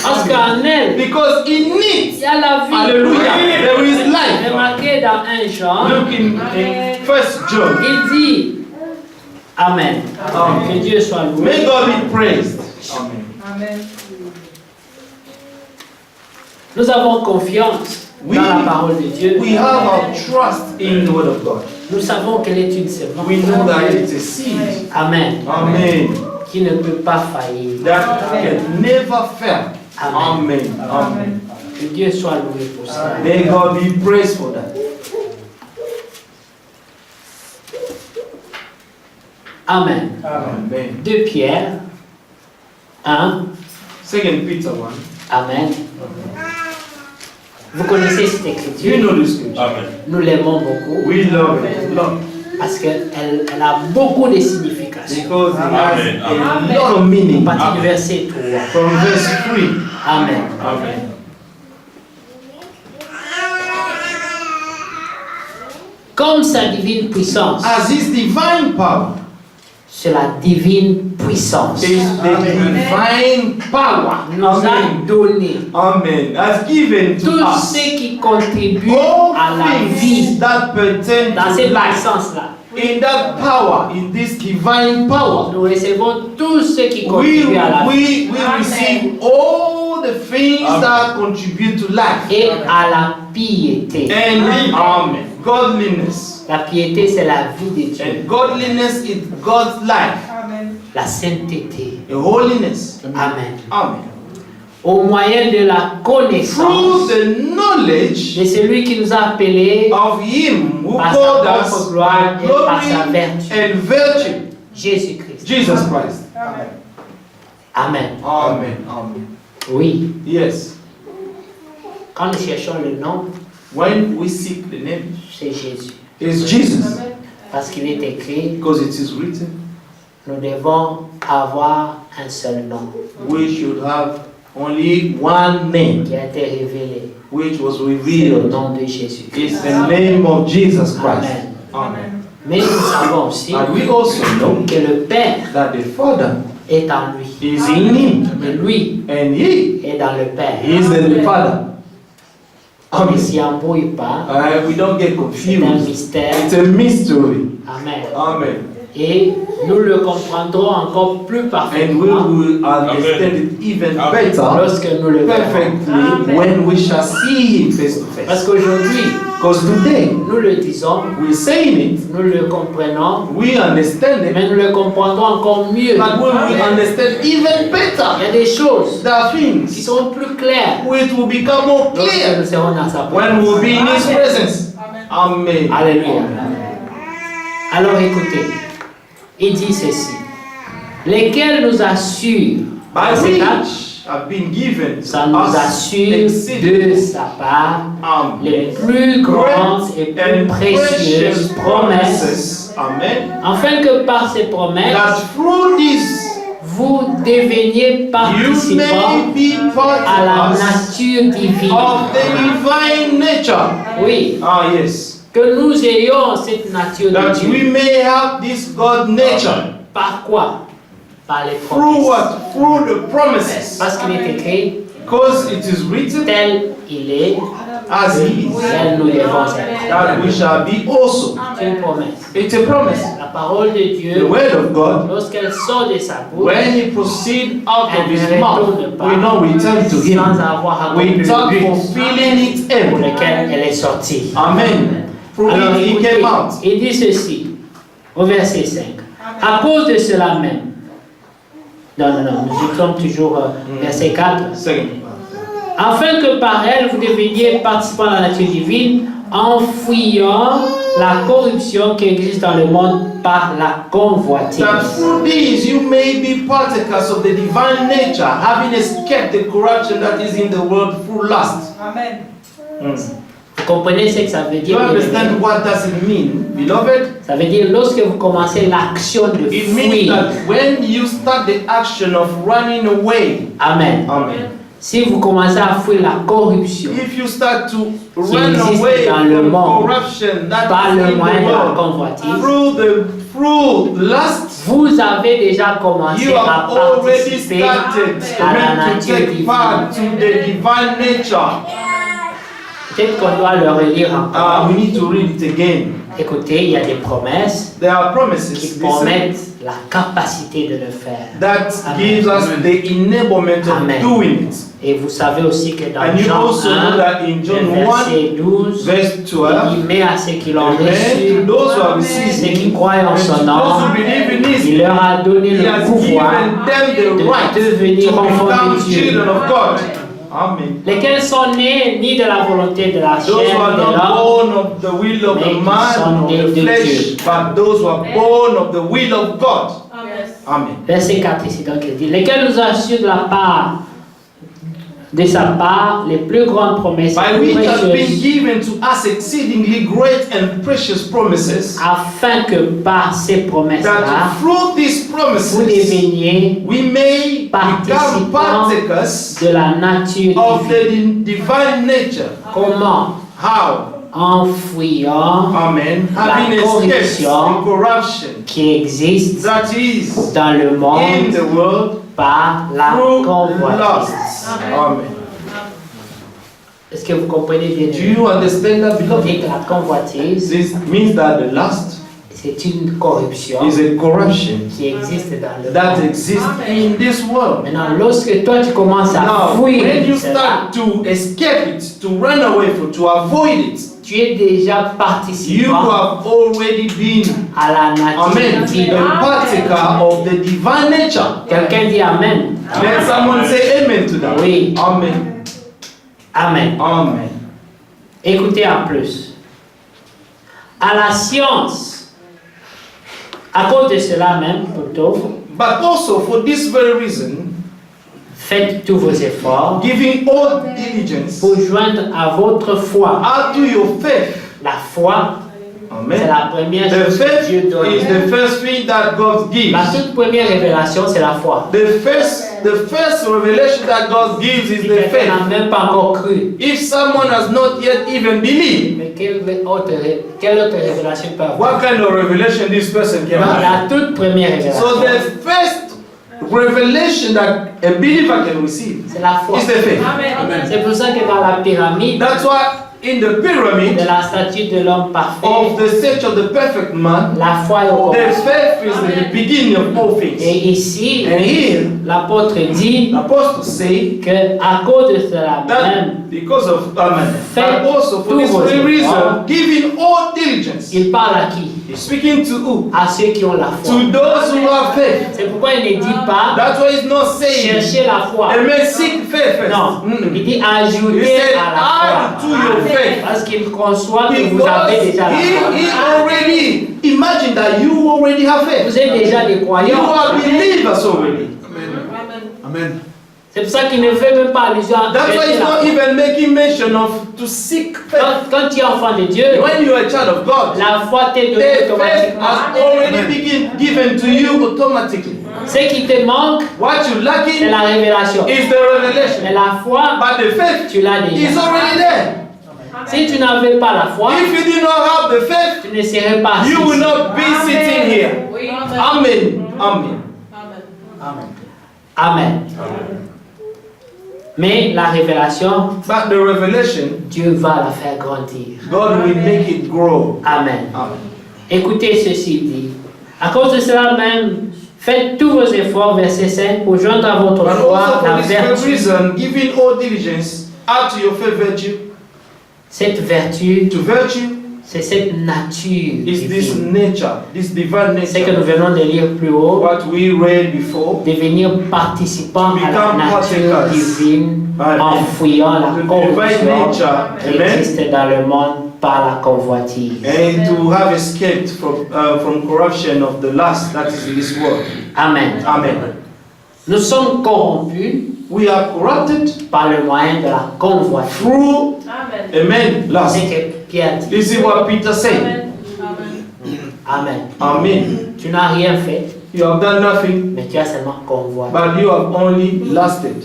Parce qu'en elle, because in it, il y a la vie. hallelujah, there is C'est life. marqué dans 1 Jean. Look in 1 John. Il dit Amen. Amen. Que Dieu soit loué. May God be praised. Amen. Amen. Nous avons confiance dans la parole de Dieu. We have our trust in the word of God. Nous savons qu'elle est une semence. We know that it's a seed. Amen. Amen. Qui ne peut pas faillir. That can never fail. Amen. Amen. Amen. Que Dieu soit loué pour ça. May God be praised for that. Amen. Amen. 2 Pierre 1. 2 Peter 1. Amen. Vous connaissez cette Do you écriture. know the scripture? Amen. Nous l'aimons beaucoup We love it. Love. parce qu'elle elle a beaucoup de significations. Because it Amen. has a lot of meaning. À partir du verset 3. From verse 3. Amen. Amen. Comme sa divine puissance As his divine power, sur la divine puissance. Is the divine power. Nous a donné Amen. Has given to tout us ce qui contribue all à la vie things that pertain dans to cette life. puissance-là. In that power, in this divine power, Nous recevons tout ce qui contribue à la vie we receive all the things that contribute to life. et à la piété. And godliness. La piété, c'est la vie de Dieu. And godliness is God's life. La sainteté. The holiness. Amen. Amen. Au moyen de la Through connaissance the knowledge de celui qui nous a appelés of Him who par called sa us propre gloire by et par sa glory vertu. and virtue. Jésus-Christ. Jesus Christ. Amen. Amen. Amen. Oui. Yes. Quand nous cherchons le nom, When we seek the name, c'est Jésus. it's Jesus. Parce qu'il est écrit, Because it is written, nous devons avoir un seul nom we should have only one name, qui a été révélé. which was C'est le revealed. nom de Jésus. It's the name of Jesus Christ. Amen. Amen. Mais nous savons aussi And we also know que le Père that the Father est en lui. is in Him, Et lui and He est dans le Père. is in the Father. On ne Amen. s'y embrouille pas. We don't get C'est un confused. mystère. It's a mystery. Amen. Amen. Et nous le comprendrons encore plus And we parfaitement will understand it even better, lorsque nous le verrons. perfectly, when we shall see Him face to Parce face. qu'aujourd'hui, Because today, nous le disons, we're saying it, nous le comprenons, we understand it, mais nous le comprendrons encore mieux. but we will understand even Il better. y a des choses There are qui things sont plus claires which will become more lorsque clear nous serons dans sa when présence. we'll be in His presence. Amen. Alléluia. Alors écoutez, il dit ceci, lesquels nous assurent, By verset 4, which have been given ça to nous us assure de exceeding sa part les Amen. plus grandes et plus And précieuses precious promesses, promises. Amen. afin que par ces promesses, That through this vous deveniez you participants may be à la partakers nature divine. of the divine nature. Oui, Ah, yes. que nous ayons cette nature de That we Dieu. may have this God nature. Par quoi? Par les Through promesses. what? Through the promises. Parce qu'il est écrit, Because it is written, tel il est, as He is, tel nous devons être. that we shall be also. C'est une promesse. It's a promise. La parole de The Dieu, word of God, lorsqu'elle sort de sa bouche, when He proceeds out of elle His ne mouth, retourne pas we know we turn to sans Him avoir accompli without le but fulfilling its pour end. lequel elle est sortie. Amen. Through Alors it He écoutez, came out. il dit ceci, au verset 5. À cause de cela même, non, nous sommes toujours verset 4. Second. Afin que par elle vous deveniez participants de la nature divine, en fuyant la corruption qui existe dans le monde par la convoitise. That through these you may be partakers of the divine nature, having escaped the corruption that is in the world through lust. Amen. Vous comprenez ce que ça veut Do dire? you understand what does it mean, beloved? Ça veut dire lorsque vous commencez l'action de It means fuir. that when you start the action of running away, Amen. amen. Si vous commencez à fuir la corruption If you start to run existe away dans le from monde corruption that par is le in the moyen de la world, convoitise, through lust, vous avez déjà commencé you à have already participer started à la to nature take divine. part to the divine nature. Peut-être qu'on doit le relire encore. We need to read it again. Écoutez, il y a des promesses There are qui promises listen, promettent la capacité de le faire. that Amen. gives us the enablement of Amen. doing it. Et vous savez aussi que dans And you Jean also know 1, that in John le verset 12, Verse il 12, dit, mais à ceux qui l'ont Amen. reçu, To those who have ceux received qui Him, croient en and to son those nom, who believe in His, il leur a donné He le has pouvoir given them the de right devenir to enfants become de Dieu, children of God. Amen. lesquels sont nés ni de la volonté de la Those who chair, are de not l'homme, born of the will of mais the qui man sont or nés the de flesh, Dieu. but those who are born of the will of God. Amen. Verset 4 ici, donc il dit, lesquels nous assurent de sa part les plus grandes promesses By which has been précieuses, given to us exceedingly great and precious promises, afin que par ces promesses-là, that through these vous promises deveniez we may become partakers de la nature of divine. the divine nature. Comment? How? en fuyant Amen. La Having escaped corruption the corruption qui existe that is dans le in monde the world par la through convoitise. lust. Amen. Est-ce que vous comprenez bien? Do you understand that, beloved? Et que la convoitise, This means that the lust c'est une corruption is a corruption qui existe dans le that monde. exists in this world. Maintenant, lorsque toi tu commences à Now, fuir when you cela, start to escape it, to run away from, to avoid it, tu es déjà you participant have already been, à la nature amen, divine. a partaker of the divine nature. Quelqu'un dit Amen. Let someone say amen to that. Oui. Amen. Amen. Amen. Écoutez en plus. À la science, à cause de cela même, plutôt, But also for this very reason, faites tous vos efforts giving all diligence, pour joindre à votre foi. add to your faith. La foi, c'est Amen. la première The chose que faith Dieu donne. is the first thing that God gives. La toute première révélation, c'est la foi. The first revelation that God gives is Si the quelqu'un n'a faith. même pas encore cru, If someone has not yet even believed, mais quelle autre révélation peut avoir? what kind of revelation this person can have? La toute première révélation, So the first revelation that a believer can receive c'est la foi. is the faith. C'est pour ça que dans la pyramide That's why in the de pyramid la statue de l'homme parfait, of the stage of the perfect man, la foi est au the commencement. faith is the beginning of all things. Et ici, And here, l'apôtre dit the apostles say que à cause de cela même, that because of Amen, Faites and also for tous this vos very reason, efforts. giving all diligence. il parle à qui? He's speaking to who? À ceux qui ont la foi. To those who have faith. C'est pourquoi il ne dit pas That's why he's not saying, chercher la foi. Amen, seek faith first. Non, il Mm-mm. dit He ajouter said, à la add to foi. your faith. Parce qu'il conçoit que vous Because avez déjà la foi. he already, imagine that you already have faith. Vous êtes déjà des You croyants. are believers already. Amen. C'est pour ça qu'il ne fait même pas allusion à That's why chercher he's la not foi. even making mention of to seek faith. Quand tu es enfant de Dieu, When you are a child of God, la foi t'est the donnée faith automatiquement. has already been given to you automatically. Ce qui te manque, What you lack c'est in la révélation. is the Mais revelation. la foi, But the faith tu l'as is déjà. already there. Si tu n'avais pas la foi, If you do not have the faith, tu ne serais pas assis. you will not be sitting here. Amen. Amen. Amen. Mais la révélation, But the revelation, Dieu va la faire grandir. God will make it grow. Amen. Amen. Écoutez ceci dit. À cause de cela même, faites tous vos efforts, verset 5, pour joindre à votre But foi also la for this very vertu. reason, giving all diligence, add to your faith virtue. Cette vertu, To virtue c'est cette nature is this divine. nature, this divine C'est que nous nature. venons de lire plus haut, What we read before. devenir participant à la Become nature partakers. divine Amen. en fuyant la The divine corruption nature. qui Amen. existe dans le monde par la convoitise. And to have escaped from corruption of the lust that is in this world. Amen. Amen. Nous sommes corrompus We are corrupted par le moyen de la convoitise. through, amen, lust. C'est que Pierre dit. This is what Peter said. Amen. Amen. Tu n'as rien fait, You have done nothing, mais tu as seulement convoité. but you have only lusted.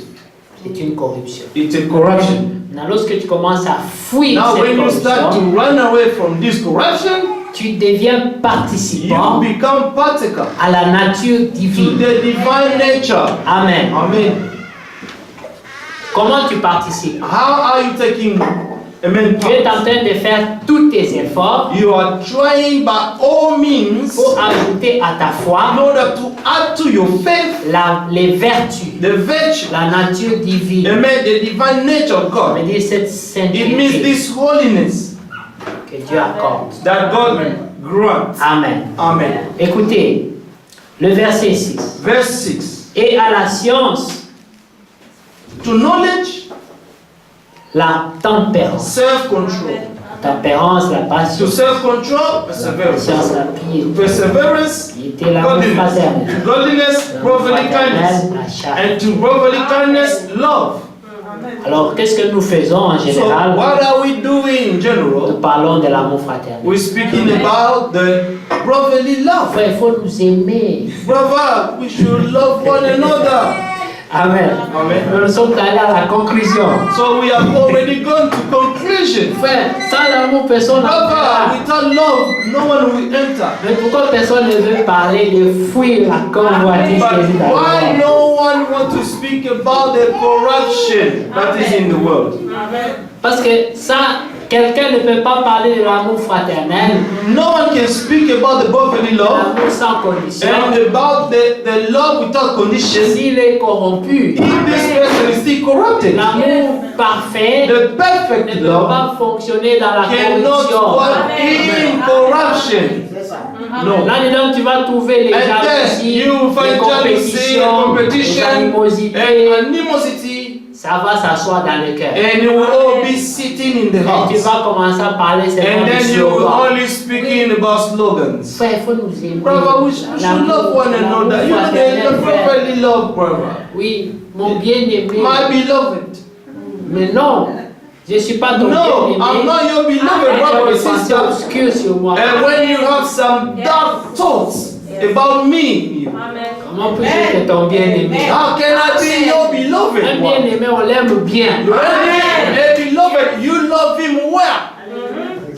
C'est une corruption. It's a corruption. Maintenant, lorsque tu commences à fuir Now, cette when you start to corruption, run away from this corruption, tu deviens you participant become partaker à la nature to divine. the divine nature. Amen. Amen. Comment tu participes? How are you taking, amen, Tu es part? en train de faire tous tes efforts You are trying by all means pour ajouter à ta in foi order to add to your faith les vertus, the virtue, la nature divine. amen, the divine nature of Ça veut God. dire cette It means sainteté this holiness que Dieu accorde. that God grants. Amen. Amen. Écoutez, le verset 6. Verse 6. Et à la science, To knowledge, la tempérance. self-control. Tempérance, la To passion. self-control, La perseverance. patience, la piété. Perseverance, Piété, l'amour godliness. fraternel. Godliness, brotherly kindness. La charité. And to brotherly kindness, love. Alors, qu'est-ce que nous faisons en So, général? what are we doing in Nous general? parlons de l'amour fraternel. We're speaking about the brotherly love. Frère, il faut nous aimer. Brother, we should love one another. Amen. Amen. Nous sommes allés à la conclusion. So we have already gone to conclusion. Frère, sans l'amour, personne Brother, n'entrera. without love, no one will enter. Mais pourquoi personne ne veut parler de fuir la convoitise But qui est dans le why monde? no one wants to speak about the corruption that is in the world? Parce que ça, quelqu'un ne peut pas parler de l'amour fraternel, No one can speak about the brotherly love l'amour sans condition, and about the love without condition s'il est corrompu. if this person is still corrupted. L'amour parfait The ne perfect peut love pas fonctionner dans la cannot corruption. walk in corruption. No. Là-dedans, tu vas trouver les And then jalousies, you will les find jealousy, compétitions, les competition, animosités. and animosity, Ça va s'asseoir dans le cœur. and you will all be sitting in the Et tu heart. vas commencer à parler seulement And de then you will slogans. only speaking about slogans. Frère, il faut nous aimer. Brother, we should love one another. You know the brotherly love, brother. Oui, mon bien-aimé. My beloved. Mais non, je ne suis pas ton No, bien-aimé. I'm not your beloved Tu as brother or des pensées sister. obscures sur moi. And when you have some dark thoughts about me, Comment puis-je être ton bien-aimé? how can I be your Un beloved one? bien-aimé, on l'aime bien. A beloved, you love him well.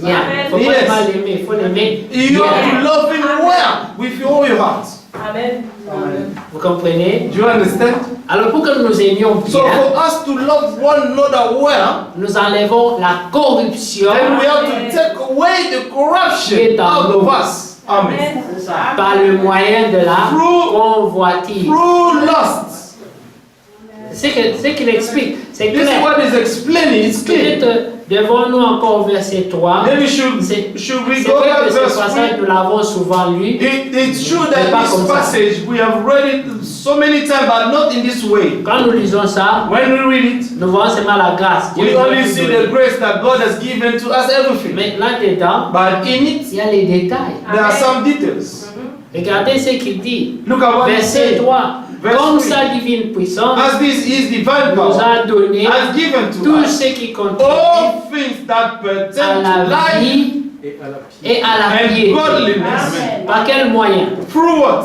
Bien. Il ne faut Yes. pas l'aimer, il faut l'aimer You have to bien. love him well with all your heart. Vous comprenez? Do you understand? Alors pour que nous nous aimions So bien, for us to love one another well, nous enlèvons la corruption then we have to take away the corruption out of us. Amen. par le moyen de la Through- convoitise. Through lust. C'est ce qu'il explique, c'est This is clair. what is explaining. It's clear. Peut-être devons-nous encore au verset 3. Then we C'est should we c'est go vrai back que to ce verse passage, 3? nous l'avons souvent lu. It's true Mais that pas this comme ça. passage we have read it so many times, but not in this way. Quand nous lisons ça, When we read it, nous voyons seulement la grâce. Dieu we nous a only tout see donné. the grace that God has given to us everything. Mais là-dedans, But in it, il y a les détails. there are some details. Regardez ce qu'il dit. Look at what he Verset said. 3. Verse Comme 3. sa divine puissance As this is divine nous power, a donné has given to tout us ce qui contribue all things that à pertain to la life vie et à la and piété. godliness. Par quel moyen? Through what?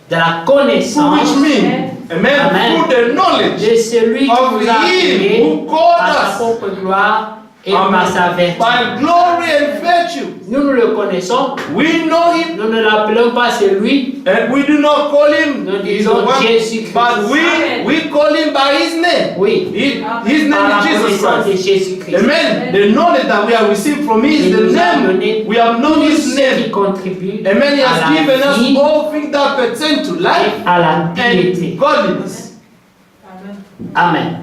De la Through connaissance which mean, amen, Amen. through the knowledge de celui qui of nous a him appelés who called par sa us propre gloire et Amen. par sa vertu. by glory and virtue. Nous le connaissons, We know him nous ne l'appelons pas celui, and we do not call him nous he's the disons one, Jésus-Christ. but we call him by his name. Oui, His par name la is Jesus connaissance de Christ. Jésus-Christ. Amen. The knowledge that we have received from him is Il the nous a donné name. We have known tout his ce qui name. contribue Amen. He à has given la us vie all things that pertain to life et à la piété. and godliness. Amen.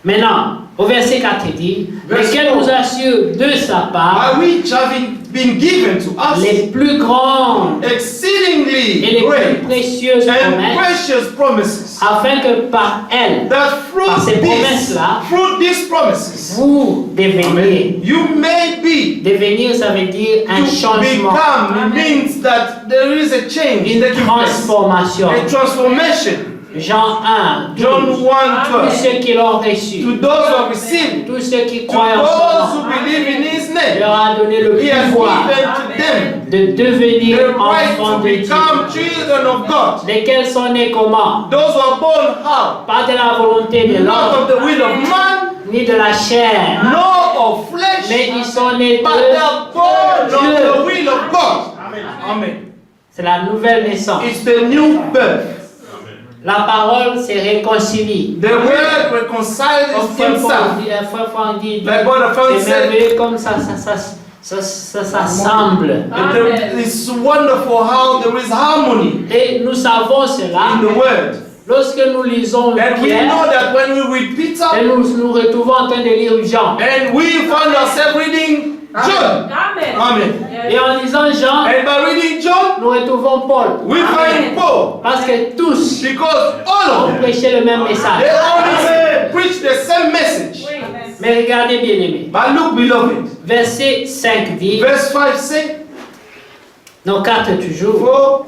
Maintenant, au verset 4, il dit, Verse lesquels 4. nous assurent de sa part By which having been given to us les plus grandes et exceedingly les plus great précieuses and promesses, precious promises, afin que par elles, that par ces promesses-là, through these promises, vous deveniez. you may be. Devenir, ça veut dire un To changement, become means that there is a change une taking place, transformation. a transformation. Jean 1, John 12. 1:12. Tous ceux qui l'ont reçu, To those who have received, tous ceux qui to croient en son those who nom, believe in His il name, leur a donné le He has pouvoir given to them de devenir the right enfants to de Dieu. become children of God. Lesquels sont nés comment? Those who are born how? Pas de la volonté de Not l'homme, of the will of man, ni de la chair, nor of flesh, mais ils sont nés but they de are born of the will of God. Amen. C'est la nouvelle naissance. It's the new birth. La parole se réconcilie. The word reconciles Comme Frère himself. Franck dit, Like Brother Frank c'est said, merveilleux comme ça s'assemble. it's wonderful how there is harmony Et nous savons cela in the word. lorsque nous lisons And we Pierre know that when we read Peter et nous nous retrouvons en train de lire Jean. and we find ourselves reading John. Amen. Et en lisant Jean, And by reading John, nous retrouvons Paul. we find Paul. Parce que tous Because all of ont them, prêché le même message. they always preach the same message. Mais regardez bien aimé. But look, beloved, Verset 5 dit, verse 5 says, non 4 toujours, For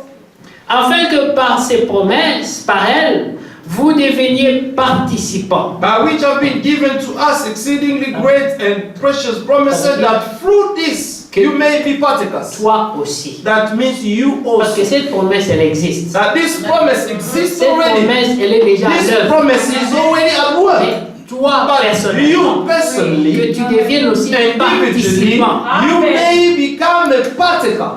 afin que par ces promesses, par elles, vous deveniez participants. by which have been given to us exceedingly great and precious promises, that through this que you may be partakers. toi aussi. That means you Parce que also. cette promesse, elle existe. That this promise exists Cette already. promesse, elle est déjà à This l'œuvre. promise is already at work. Mais toi, But personnellement, you personally, que tu deviennes aussi individually, participant. you may become a partaker.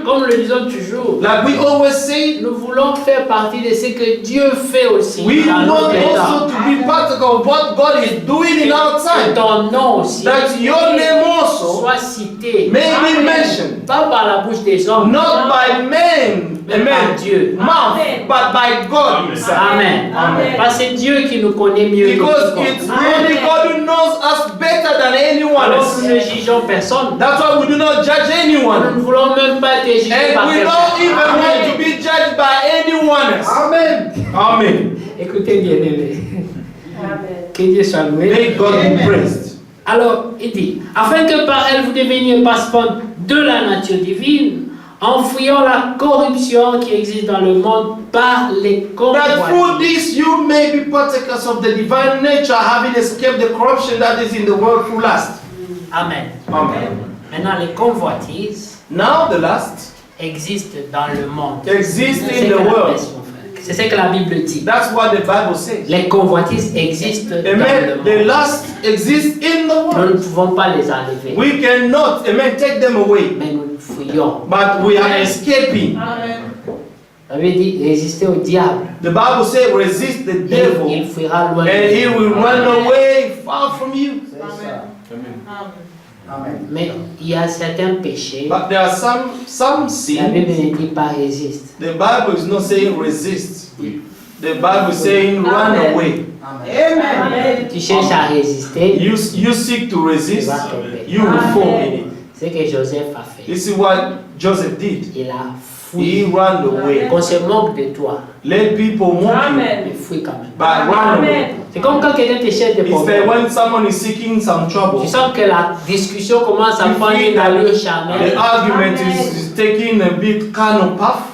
Comme le disons toujours, Like we always say, nous voulons faire partie de ce que Dieu fait aussi we dans want notre état. also to be partaker of what God is doing in our Que time. ton nom aussi That your name also soit cité, may be mentioned, pas par la bouche des hommes, not by men, mais par Dieu. mouth, but by God Himself. Amen. Amen. Parce que c'est Dieu qui nous connaît mieux que Because quiconque. it's only God who knows us better than anyone Alors else. nous ne jugeons personne. That's why we do not judge Nous anyone. ne voulons même pas être jugés And par we quelqu'un. don't even want to be judged by anyone else. Amen. Amen. Écoutez bien aimé. Que Dieu soit loué. May God be praised. Alors, il dit, afin que par elle vous deveniez participants de la nature divine, en fuyant la corruption qui existe dans le monde par les That through convoitises. this you may be partakers of the divine nature, having escaped the corruption that is in the world through lust. Amen. Amen. Maintenant, les convoitises Now the lust existent dans le monde. exists C'est in ce the que la- world. c'est ce que la Bible dit. That's what the Bible says. Les convoitises existent dans le Amen. The monde. lust exists in the Nous world. ne pouvons pas les enlever, We cannot, amen, take them away. mais nous fuyons. But we are escaping. Ça veut dire résister au diable. The Bible says, resist the Il devil, fuira loin de and he vous. will run away far from you. Mais il y a certains péchés, But there are some la sins. Bible ne dit pas résiste. The Bible is not saying resist. The Bible is saying run away. Amen. Tu cherches à résister, You seek to resist, tu vas tomber. you will fall in it. C'est ce que Joseph a fait. This is what Joseph did. Il a He fui. ran away. Qu'on se moque de toi, Let people mock you, mais fuis quand même. but run away. C'est comme quand quelqu'un te cherche des It's that problèmes. when someone is seeking some trouble, Tu sens que la discussion commence à prendre une allure charnelle. the argument is taking a bit kind of path.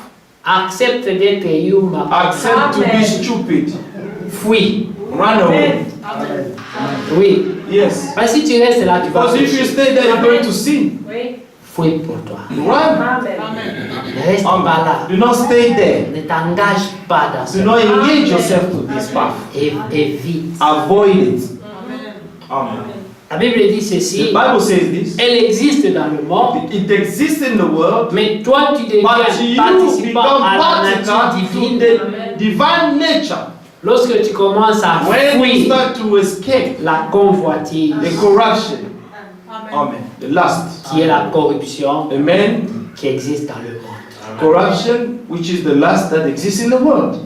Accepte d'être humain. Accept to be stupid. Fuis. Run away. Oui. Yes. Parce que si tu restes là, tu vas Because if you pécher. stay there, you're going to sin. Fuis pour toi. Run. Ne reste pas là. Do not stay there. Ne t'engage pas dans Do ce not engage yourself to this path. Évite. Avoid it. Amen. La Bible dit The ceci. Bible says this. Elle existe dans le monde, It exists in the world, mais toi tu but deviens you participant become à la nature partaker to divine the divine nature lorsque tu commences à when you fuir start to escape la convoitise, the corruption. Amen. The lust. qui est la corruption Amen. qui existe dans le monde. Corruption, which is the lust that exists in the world.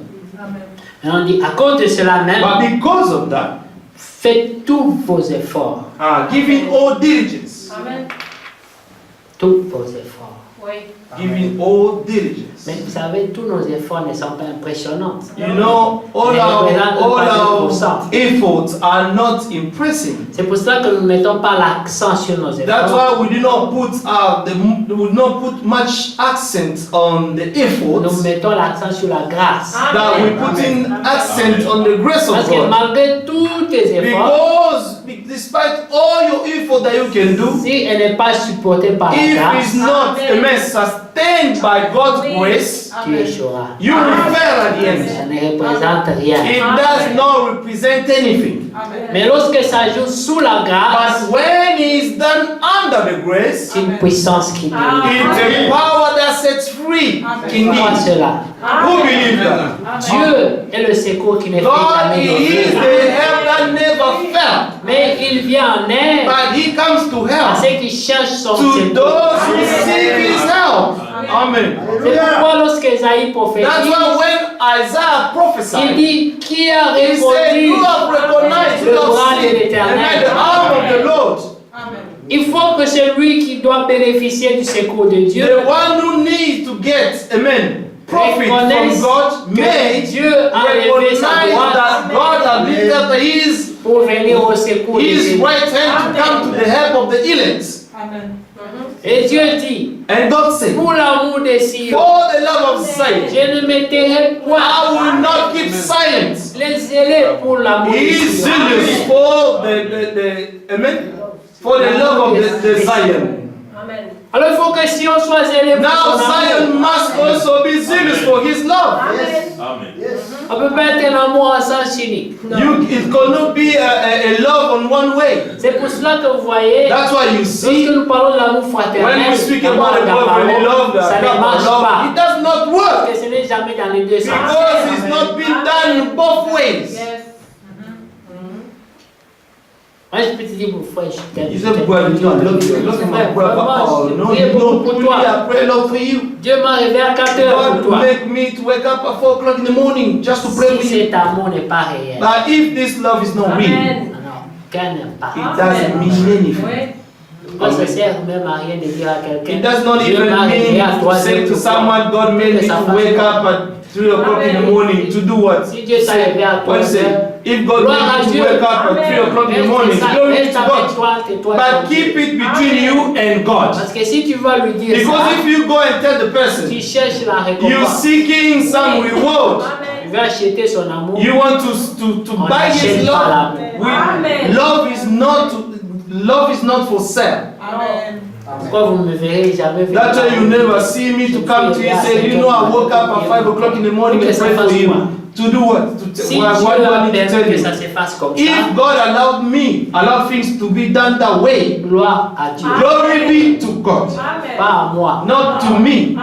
Et on dit, à cause de cela même, But because of that, faites tous vos efforts, giving all diligence, tous vos efforts. giving all diligence. Mais vous savez, tous nos efforts ne sont pas impressionnants. You know, all our efforts are not impressive. C'est pour cela que nous ne mettons pas l'accent sur nos That's efforts. why we do not put much accent on the Nous efforts. mettons l'accent sur la grâce. That we put in accent on the grace Parce of que God. malgré tous tes efforts, Because despite all your effort that you can do, si elle n'est pas supportée par la if it's grâce, not sustained by God's grace, tu échoueras. you will fail at the Ça end. ne représente rien. It does not represent anything. Mais lorsque ça joue sous la grâce, But when it's done under the grace, c'est une puissance qui délivre. it's a power that sets free. Crois Indeed. cela. Who believes that? Dieu est le secours qui ne fait God jamais is d'office. the help that never fails. Mais il vient en aide But He comes to à help ceux qui cherchent son to secours. those who seek His help. Amen. C'est pourquoi lorsque Esaïe That's prophétise, why when Isaiah il prophesied, dit qui a he said, reconnu "You have recognized, you le have bras de seen, l'Éternel." amen, the arm of the Lord." Il faut que celui qui doit bénéficier du secours de Dieu The one who needs to get, amen, profit from reconnaisse God, que may Dieu a levé sa recognize droite that God has lifted up pour venir au secours des His élus. right hand to come to the help of the elect. Et Dieu dit, And God said, pour l'amour de Sion, "For the love of Zion, je ne me tairai point. I will not keep silence." Les zélés pour l'amour He de is Sion. zealous for the amen, for the love of the Zion. Alors il faut que si on soit zélé pour Now son Zion amour, must also be zealous for his love. on ne peut pas être un amour en sens unique. It cannot be a love on one way. C'est pour cela que vous voyez, That's why you see, lorsque nous parlons de l'amour fraternel, when we speak l'amour about the brotherly love, the ça ne agape marche love, pas. it does not work Parce que ce n'est jamais dans les deux sens. because it's not been done both ways. Moi, je peux te dire, mon frère, je t'aime. You say, brother, you know, I love you. I love you, my brother. Oh, no, you know, truly, I pray, Lord, for you. Dieu m'a réveillé à 4 heures pour God toi. make me to wake up at 4 o'clock in the morning just to pray for Si you. cet amour n'est pas réel, But if this love is not real, non, qu'un impact. it doesn't mean anything. Moi, ça sert même à rien de dire à quelqu'un. It does not Dieu even m'a réveillé mean à to 3 say heures to pour toi. someone, God made me to wake up at 3 o'clock in the morning to do what? Si Dieu t'a réveillé à 3 What say? heures, If God Gloire made à me to Dieu. wake up at 3 o'clock in the morning, glory to God. But keep it between you and God. Parce que si tu vas lui dire Because ça, if you go and tell the tu person, cherches la you're récompense. seeking some reward, Tu veux acheter son amour. you want to On buy his n'achète pas love. l'amour. Love is not for sale. Pourquoi vous me verrez jamais venir? That's why you never see me to come to you and say, you know, I woke up at 5 o'clock in the morning and pray for you. To do what? Si What Dieu do I a need to permis tell que you? ça se fasse comme ça, If God allow things to be done that way, gloire à Dieu. glory be to God, Pas à moi. not to me.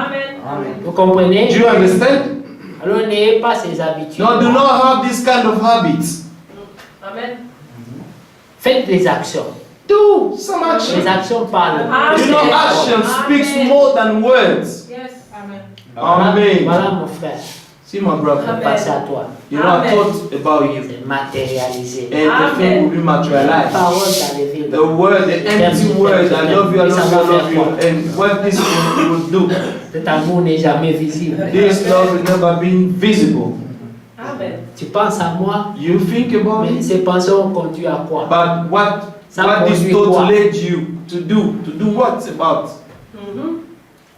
Vous comprenez? Do you understand? Alors n'ayez pas ces habitudes. No, do not have this kind of habits. Faites des actions. Do some action. Les actions parlent. You know, action speaks more than words. Amen. Voilà mon frère. See, my brother, Passer à toi. you know, I thought about you, C'est matérialisé. and the thing will be La materialized. parole dans les villes. The word, the empty word, I love you, I love you, I love you, and what this will do. Cet amour n'est jamais visible. This love has never been visible. Tu penses à moi, You think about mais it, ces pensées ont conduit à quoi? but what this produit thought quoi? led you to do what about?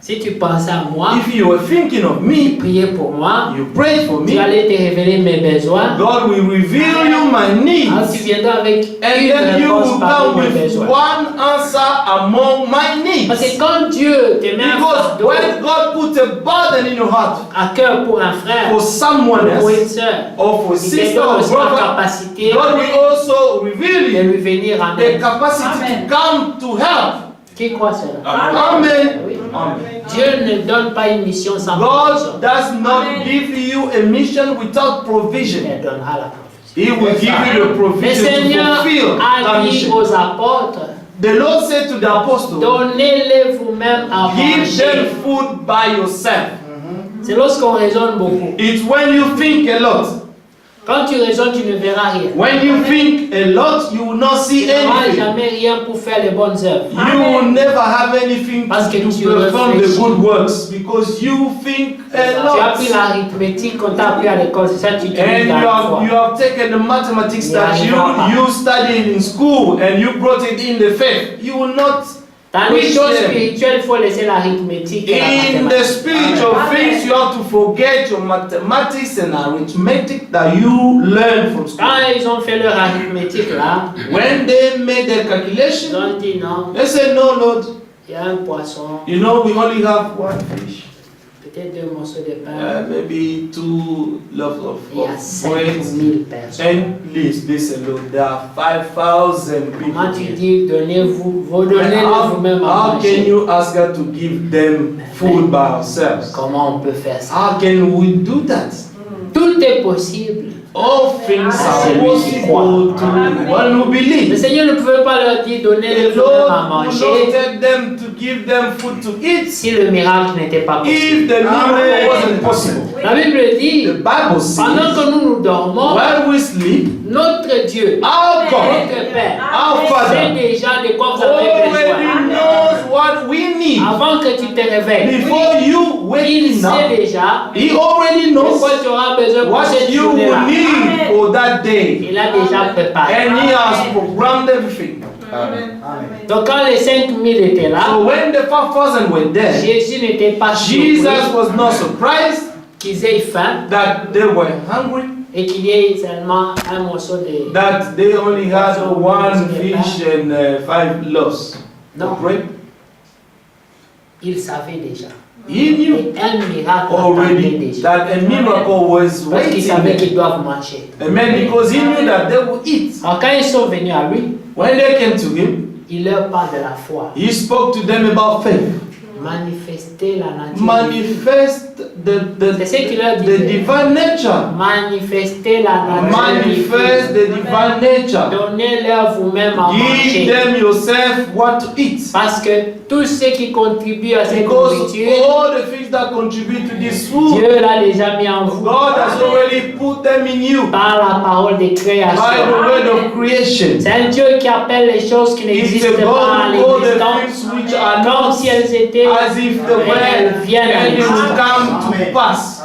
Si tu pensais à moi, If you were thinking of me, prier pour moi, you prayed for tu me, allais te révéler mes besoins. God will reveal you my Alors tu needs, viendras avec and une then you réponse will parmi come mes with besoins. one answer among my Parce que needs. quand Dieu te met un Because fardeau when God puts a burden in your heart à cœur pour un frère, for someone pour une else, sœur, or for il te sister donne or aussi la brother, capacité God will also reveal de you lui venir en the aide. capacity to come to help. Qui croit cela? Amen. Oui. Amen. Dieu ne donne pas une mission sans provision. God does not give you a mission without provision. Il donnera la provision. He will give you the Le provision to Seigneur fulfill a that dit mission. aux apôtres, The Lord said to the apostle, donnez-les vous-même à give them manger. food by yourself. C'est lorsqu'on raisonne beaucoup. It's when you think a lot. Quand tu raisonnes, tu ne verras rien. When you think a lot, you will not see Tu n'auras anything. jamais rien pour faire les bonnes œuvres. You will never have anything Parce que to tu perform the réfléchis. good works because you think a Tu as appris lot. l'arithmétique qu'on t'a appris à l'école, c'est ça que tu And utilises dans la foi. you have taken the mathematics that you studied in school and you brought it in the faith. You will not Dans les reach choses them. spirituelles, il faut laisser l'arithmétique et la In the mathématique. spiritual things, you have to forget your mathematics and arithmetic that you learned from school. Quand ils ont fait leur arithmétique là, When they made their ils calculation, ont dit non, they said, no, Lord, il y a un poisson, you know, we only have one fish. peut-être 2 morceaux de pain, Maybe 2 loaves il y a of bread. 5000 personnes. And please, listen, Lord, there are 5,000 people Comment tu here. dis donnez-vous, vous donnez-les vous-même à How can manger? you ask God to give them food by ourselves? Comment on peut faire ça? How can we do that? Tout est possible. All things are Celui qui possible to one who Le believes. Seigneur ne pouvait pas leur dire donnez-les The vous-même Lord à will not manger tell them to give them food to eat si le miracle n'était pas possible. if the miracle wasn't possible. La Bible dit, The Bible says, pendant que nous dormons, while we sleep, notre Dieu, our God, notre Père, our sait Father, déjà de quoi vous avez already besoin. knows what we need. Avant que tu te réveilles, Before you wake il up, sait déjà He already de knows quoi tu auras besoin pour what cette you journée-là. will need for that day. Il a déjà préparé. And He has programmed everything. Donc quand les 5000 étaient là, So when the 5,000 were there, Jésus n'était pas surpris Jesus was not surprised qu'ils aient faim that they were hungry, et qu'il y ait seulement un morceau de... that they only had one fish and 5 loaves No. of bread. il savait déjà. He knew Et un miracle attendait already déjà. that a miracle was Parce qu'il waiting savait there. qu'ils doivent manger. Amen. Because he knew that they would eat. Alors quand ils sont venus à lui, When they came to him, il leur parle de la foi. he spoke to them about faith. Manifester la nature. Manifest C'est ce qu'il leur the disait. divine nature. Manifester la nature. Manifest the divine nature. Donnez-leur vous-même à Give manger. them yourself what to eat. Parce que tout ce qui contribue à cette Because nourriture, all the things that contribute to this food, Dieu l'a déjà mis en vous. God has already put them in you Par la parole de by création. the word of creation. C'est un Dieu qui appelle les choses qui It's a n'existent God pas à who all the l'existence things which are comme not si elles étaient as if they et were, elles viennent à and they will l'existence. come to pass.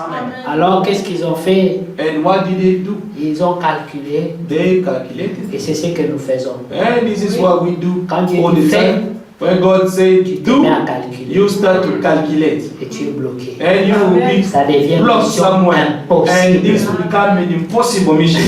Alors qu'est-ce qu'ils ont fait? And what did they do? Ils ont calculé They calculated. et c'est ce que nous faisons. And this is what we do Quand Dieu all dit the fais, time. When God said tu te do, mets à calculer you start to calculate. et tu es bloqué. And you will be Ça devient une blocked mission somewhere. And impossible. this will become an impossible mission.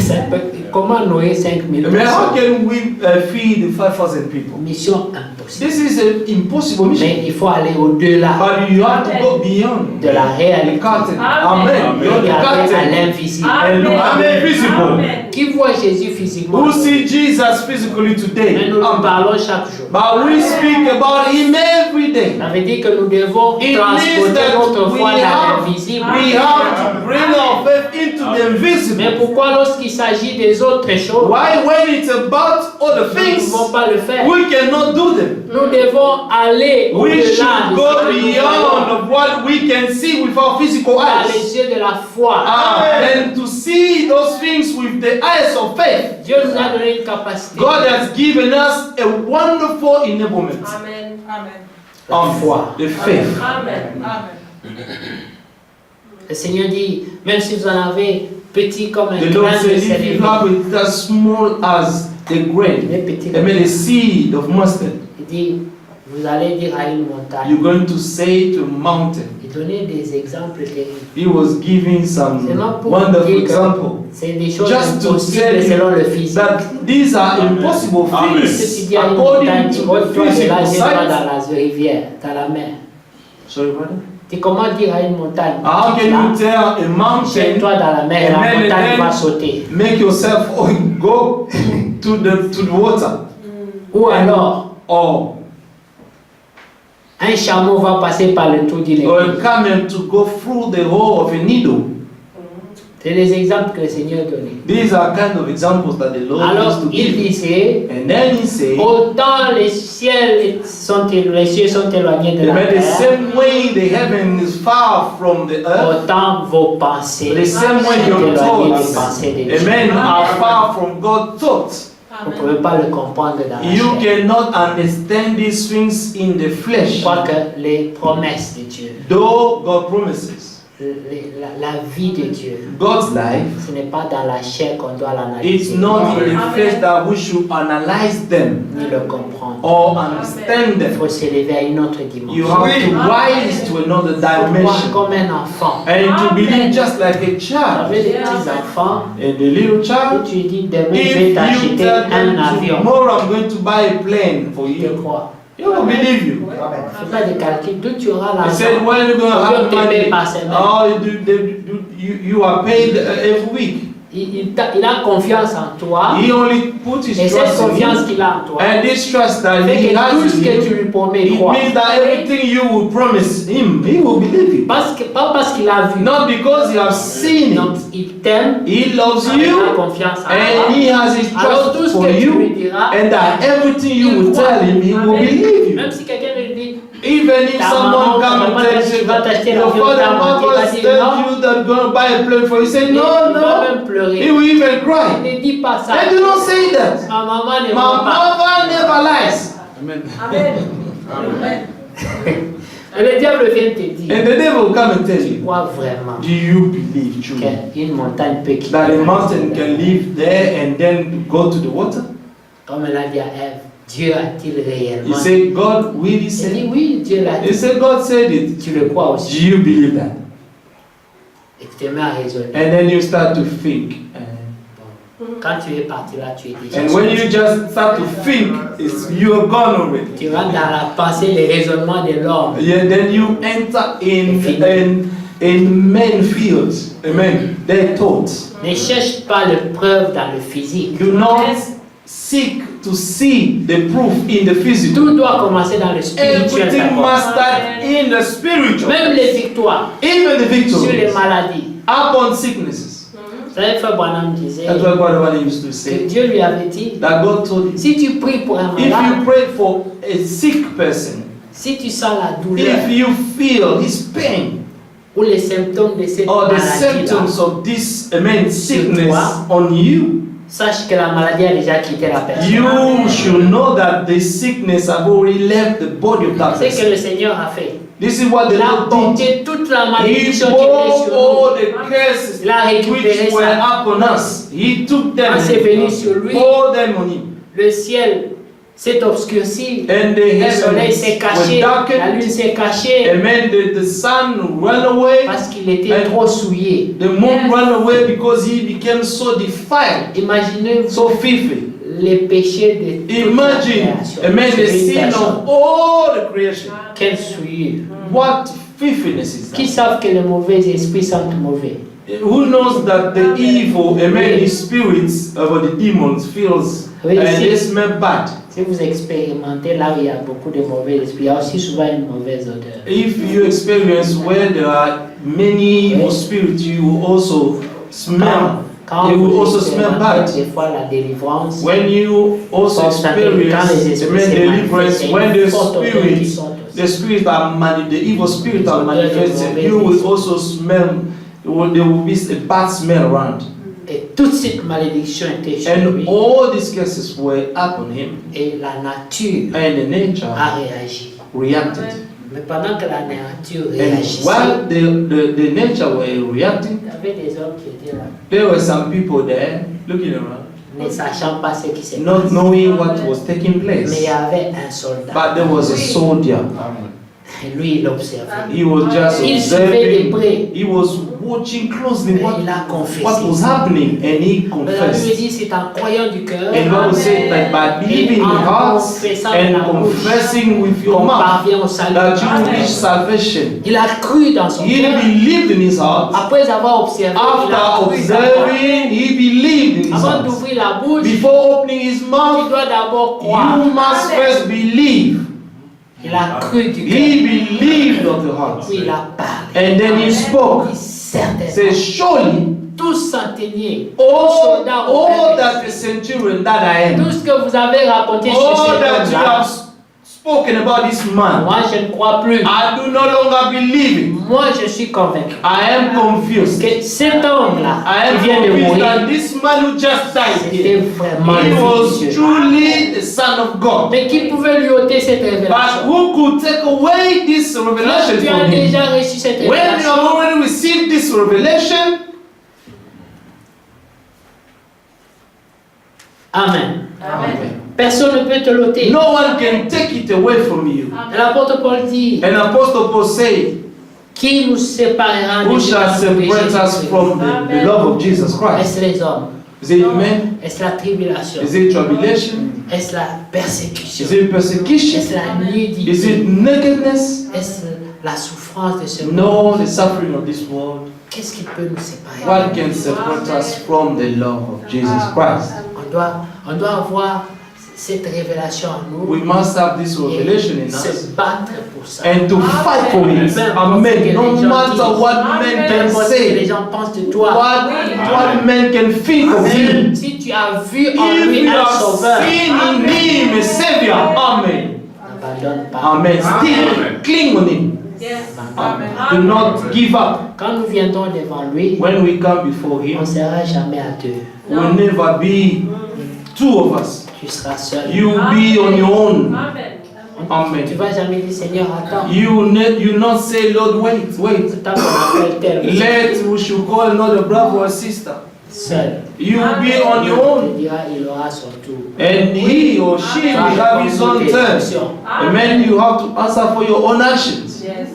Comment nourrir 5000 I mean, how personnes? can we feed 5,000 people? Mission impossible. This is an impossible mission. Mais il faut aller au-delà But you have to go beyond de la the réalité. curtain. Amen. Amen. Beyond the Regarder à curtain. l'invisible. And look at the invisible. Qui voit Jésus physiquement? Who see Jesus physically Mais today? nous lui parlons chaque jour. But we speak about him every day. Ça veut dire que nous devons It means transporter that notre foi dans l'invisible. we have to bring our faith into the Mais invisible. pourquoi lorsqu'il s'agit des autres choses, Why, when it's about other nous ne things, pouvons pas le faire? we cannot do them? Nous devons aller We au-delà should de go ce que nous beyond voyons of what we can see with our physical par eyes. les yeux de la foi. And to see those things with the eyes of faith. Dieu nous a donné une capacité. God has given us a wonderful enablement Amen. Amen. La on foi. the faith. Amen. Amen. Le Seigneur dit, même si vous en avez petit comme un The Lord grain de said, if sélévé, you have it as small as the grain, les petits I comme mean the seed of mustard, il dit, vous allez dire à une montagne. you're going to say to a mountain. Il donnait des exemples terribles. He was giving C'est some non pour wonderful dire que example. c'est des choses Just to impossibles tell selon le you physique. that these are impossible Amen. Si tu things dis à une montagne, according tu to vas the toi de là, physical jette-toi sight. dans la rivière, dans la mer. Sorry, brother. Tu comment dire à une montagne, How can là, you tell a mountain, jette-toi dans la mer, la Amen, montagne amen. va sauter. make yourself go to the water? Ou alors, Or un chameau va passer par le trou d'une or épine. a camel to go through the hole of a needle. C'est les exemples que le Seigneur donnait. These are kind of examples that the Lord Alors, used to il give. disait, And then he said, autant les cieux sont éloignés de la the terre, same way the heaven is far from the earth, autant vos pensées the same way sont your éloignées des thoughts, pensées de Dieu. amen, are far from God's thoughts. Vous ne pouvez pas le comprendre dans la You chair. cannot understand these things in the flesh. Quoique les promesses de Dieu, Though God promises, la vie de Dieu, God's life, ce n'est pas dans la chair qu'on doit it's l'analyser, not in the Amen. flesh that we should analyze them ni le comprendre. or understand Il them. faut s'élever à une autre You dimension. have to rise to another Il faut croire dimension comme un enfant. and to believe just like a Vous child. savez, les petits enfants, And the little si child, tu lui dis demain je if vais you t'acheter tell un them avion, tomorrow I'm going to buy a plane for il te you, croit. he will believe you. Fais pas de calcul, d'où tu auras He said, l'argent. when you're going to have Combien tu payes money, par semaine? you are paid every week. Il a confiance en toi, He only put his et cette trust in confiance you. qu'il a en toi, And this trust that fait he que has tout ce in que tu you, lui promets, il it croit. means that everything you will promise him, he will believe you. Pas parce qu'il a vu, Not because he has seen donc it. il t'aime, He loves il a you confiance en and toi. he has his Alors tout trust ce for que tu lui you, diras, and that everything you will tell him, he will believe you. même si quelqu'un lui dit, Even if Ta someone maman, ta comes maman and t'a tells dit, you va t'acheter your l'avion, father ta maman mother va dire tells non. you that going to buy a plane for you, say il no, va no. même pleurer. He will even cry. Ne dis pas ça. And do not say that. Ma maman ne My ment pas. mother never lies. Amen. Amen. Et le diable vient te dire, And the devil will come and tell tu you, crois vraiment do you believe truly qu'une montagne peut quitter that a la mountain terre? can live there and then go to the water? Comme elle a dit à Ève, Dieu a-t-il He réellement? said, God really Il said dit it. oui, Dieu l'a He dit. said, God said it. Tu le crois Do aussi. you believe that? Et tu te mets à raisonner. And then you start to think, Quand tu es parti là, tu es déjà And when sorti. you just start to think, you're gone already. Tu rentres dans la pensée, les raisonnements de l'homme. Yeah, then you enter in main fields, amen, their thoughts. Ne cherche pas le preuve dans le physique. Do not seek to see the proof in the physical. Tout doit commencer dans le spirituel Everything d'abord. must start in the spiritual. Même les victoires Even the sur les victories maladies. upon sicknesses. Vous savez, Frère Branham disait That's what Brother used to que say. Dieu lui avait dit, That God told him, si tu pries pour un if malade, you pray for a sick person, si tu sens la douleur if you feel his pain ou les symptômes de cette or the maladie, symptoms of this sickness on you, sache que la maladie a déjà quitté la personne. you should know that the sickness have already left the body of that C'est ce que person. le Seigneur a fait. This is what the Il a Lord did. porté toute la He malédiction qui était bore sur nous. all the curses Il a récupéré which were ça. upon us. He took them Enseveli sur lui. poured them on him. Le ciel s'est obscurci. And the Le soleil heavens s'est were caché. La darkened. lune s'est cachée. And then the sun ran away. Parce qu'il était And trop souillé. The moon ran away because he became so defiled, Imaginez-vous so filthy. les péchés de toute la Imagine, création. amen, the Sur une sin personne. of all the creation. Quelle souillure. What filthiness is Qui that? savent que les mauvais esprits sentent mauvais? Who knows that the evil, amen, the spirits of the demons feels Oui, and si. they smell bad. Si vous expérimentez là où il y a beaucoup de mauvais esprits, il y a aussi souvent une mauvaise odeur. If you experience where there are many evil spirits, you will also smell. Quand You will vous also smell bad. expérimentez des fois la délivrance, When you also quand les experience, esprits amen, se deliverance, manifestent, when il y a the une forte odeur qui spirits, sort aussi. the spirit the evil spirit are Odeur de manifested, mauvais you will esprits. also smell. There will be a bad smell around, Et toute cette malédiction était sur and lui. all these curses were upon him, Et la nature and the nature a réagi. reacted. Mais pendant que la nature And réagissait, while the nature were reacting, il y avait des hommes qui étaient là, there were some people there looking around, ne sachant pas ce qui s'est not passé. knowing what was taking Mais il y place. avait un soldat. But there was a soldier. Et lui, il observait. He was just Il suivait de observing. près. He was watching closely Mais what il a confessé. was happening, and he Mais la Bible confessed. dit c'est en croyant du cœur And God said that by believing in your heart and confessing with your qu'on mouth parvient au salut. that you will reach salvation. Il a cru dans son He cœur. believed in his heart. Après avoir observé, il a After cru dans son cœur. observing, he believed in his Avant heart. d'ouvrir la bouche, Before opening his tu mouth, dois d'abord croire. you must first believe. Il a cru du cœur. He believed of the heart. Puis il a parlé. And then he spoke. Il certainement. Says, surely Tous centeniers, tous all soldats that romains, the centurion that I tout am, ce que vous avez raconté sur all cet that you homme-là, have spoken about this man, moi je ne crois plus. I do no longer believe it. Moi je suis convaincu I am confused. que cet homme-là I am qui vient de convinced that mourir, this man who just died c'était here, vraiment he le was Fils de Dieu. truly the Son of God. Mais qui pouvait lui ôter cette But révélation? who could take away this Quand revelation tu from as him? déjà reçu cette When you révélation, have already received this revelation, Amen. Amen. Personne ne peut te l'ôter. no one can take it away from you. Et l'apôtre Paul dit, And Apostle Paul said, qui nous séparera who de shall separate us from the love of Jesus Christ? Est-ce les hommes? Is it men? Est-ce la tribulation? Is it tribulation? Est-ce la persécution? Is it persecution? Est-ce la nudité? Is it nakedness? Est-ce la souffrance de ce monde? No, the suffering of this world. Qu'est-ce qui peut nous séparer? What can separate us from the love of Jesus Christ? On doit avoir cette révélation en nous We must have this revelation in et se us battre pour ça. and to fight for it. Amen. No matter what men Peu can importe ce que les say, gens pensent de toi. what men can think of you. Si tu as vu en If lui you un have sauveur, seen in him a savior, amen. n'abandonne pas. Amen. Still cling on him. Yes. Amen. Amen. Do not give up. Quand nous viendrons devant lui, When we come before on him, ne sera jamais à deux. we'll never be two of us. Tu seras seul. You will be on your own. Amen. Tu Amen. vas jamais dire Seigneur, attends. You not say, Lord, wait. Tant qu'on appelle tel. We should call another brother or sister. Seul. You will be on your Il own. dira, il aura son tour. And he or she will have his own turn. Amen. You have to answer for your own actions. Yes.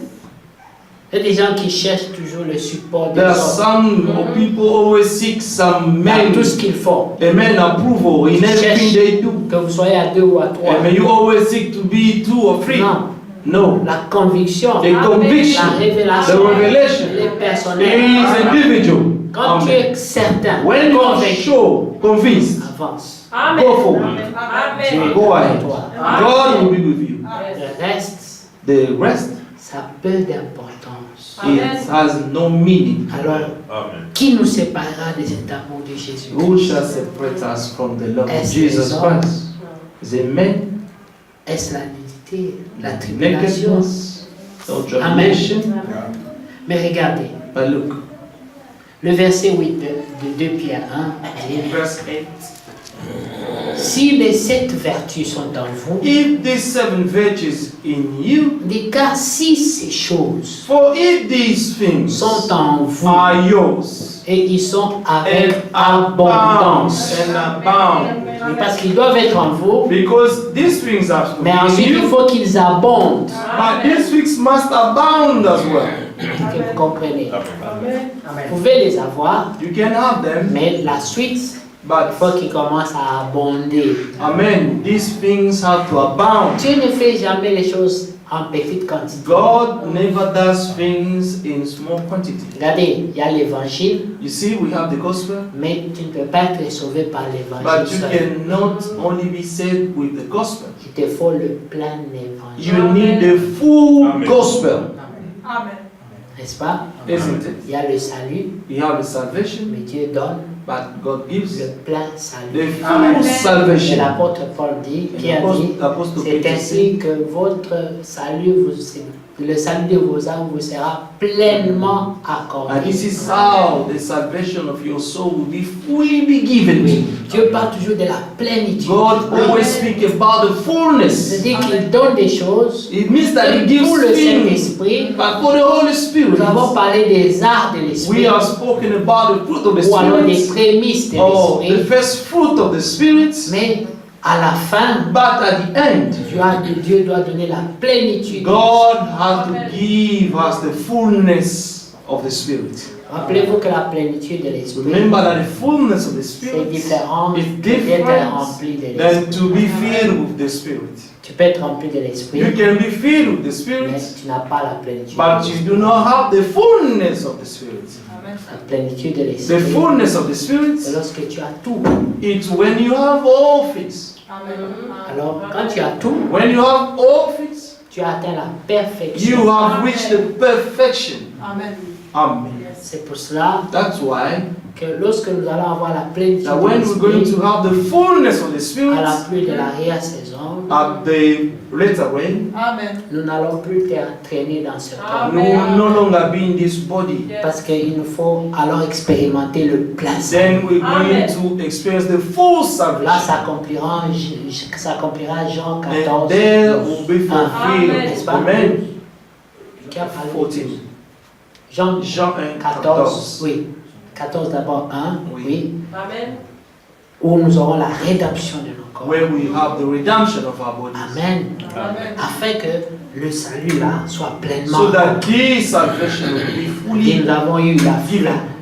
Il y a des gens qui cherchent toujours le support des There are autres some people always seek some dans tout ce men, qu'ils font. amen, approval in everything they do. Que vous soyez à 2 ou à 3. Amen. You always seek to be 2 or 3. Non, No. la conviction, The conviction, la the révélation, revelation les is personnels. individual. Quand tu Amen. es certain, When you are convaincu, sure, convinced, avance. Amen. go forward. Dieu Amen. est Go avec ahead. toi. God will be with you. Le reste, The rest, ça a peu d'importance. it has no meaning. Alors, qui nous séparera des amours de Jésus? Who shall separate us from the love of Est-ce Jesus les hommes? Christ? Is it men, Est-ce la nudité, la tribulation? nakedness, or tribulation? Mais regardez, But look, le verset 8 de 2 Pierre 1 dit: verse 8. si les 7 vertus sont en vous, If these 7 virtues in you, dit car si ces choses for if these things sont en vous are yours, et ils sont avec and abondance, abound, oui, parce qu'ils doivent être en vous, because these things are to be mais in ensuite il you, faut qu'ils abondent, but these things must abound as well. que vous comprenez. Vous pouvez les avoir, You can have them, mais la suite, il but faut qu'ils commencent à abonder. amen, these things have to abound. Dieu ne fait jamais les choses en petite quantité. God never does things in small quantity. Regardez, il y a l'évangile, You see, we have the gospel, mais tu ne peux pas être sauvé par but l'évangile you seul. cannot only be saved with the gospel. Il te faut le plein évangile, You need the full gospel, Amen. n'est-ce pas? isn't it? Il y a le salut, You have the salvation, mais Dieu donne but God gives le plein the salut. full Et salvation. l'apôtre Paul dit, Pierre dit, Apostle c'est Peter ainsi que votre salut, le salut de vos âmes vous sera pleinement accordé. and this is how the salvation of your soul will be fully be given. Dieu parle toujours de la plénitude. God always speaks about the fullness. C'est-à-dire qu'il donne des choses It means that He et gives pour le things, Saint-Esprit. but for the Holy Spirit, Nous avons parlé des arts de l'Esprit we have spoken about the fruit of the ou alors des Spirit, prémices de or the l'Esprit. first fruit of the Spirit, Mais à la fin, but at the end, Dieu doit donner la plénitude. God has to give us the fullness of the Spirit. Rappelez-vous que la plénitude de l'Esprit, Remember that the fullness of the c'est Spirit différent is d'être different rempli de l'Esprit. than to be filled with the Spirit. Tu peux être rempli de l'Esprit, You can be filled with the mais Spirit, tu n'as pas la plénitude. but you do not have the fullness of the Spirit. La plénitude de The l'Esprit, fullness of the c'est Spirit, lorsque tu as tout. it's when you have all things. Alors, quand tu as tout, When you have all things, tu as atteint la perfection. you have reached the perfection. Amen. Amen. C'est pour cela That's why que lorsque nous allons avoir la plénitude that de when we're going l'Esprit, to have the fullness of the à Spirit la pluie de l'arrière-saison, at the later rain, Amen. nous n'allons plus traîner dans ce corps. we will no longer be in this body. Parce qu'il nous faut alors expérimenter le plein salut. Then we're going Amen. to experience the full Là, salvation. s'accomplira Jean And 14. there will be fulfilled. Amen. N'est-ce pas? Amen. Qui a parlé? 14. Jean Jean 14, oui. 14 d'abord 1, Oui. oui. Amen. Où nous aurons la rédemption de nos corps. where we have the redemption of our bodies. Amen. Amen. Afin que le salut là soit pleinement. So that this salvation will be Et fully nous avons eu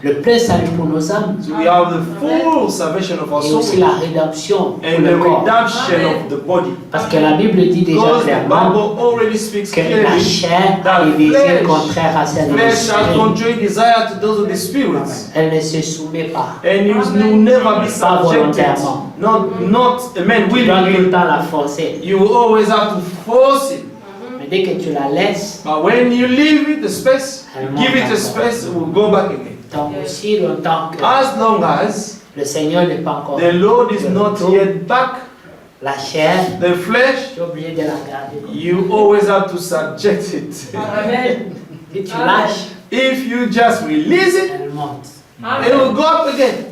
le plein salut pour nos âmes. So we have the full salvation of our Et soul aussi la rédemption pour and le the corps. redemption of the body. Parce que la Bible dit déjà Because the clairement Bible already speaks que la clearly chair a that des désirs flesh contraires à celle de has l'esprit. contrary desire to those of the spirit, Elle ne se soumet pas. and you will never be Pas subjected. volontairement. Not amen. Tu dois tout le Willingly, temps la forcer. you will always have to force it. Mais dès que tu la laisses, But when you leave it the space, Elle give it monte a space, it will go back again. tant aussi longtemps que As long as le Seigneur n'est pas encore the Lord is de not retour, yet back, la chair, the flesh, tu es obligé de la garder. you always have to subject it. Amen. Si tu lâches, If you just release it, elle monte. it will go up again.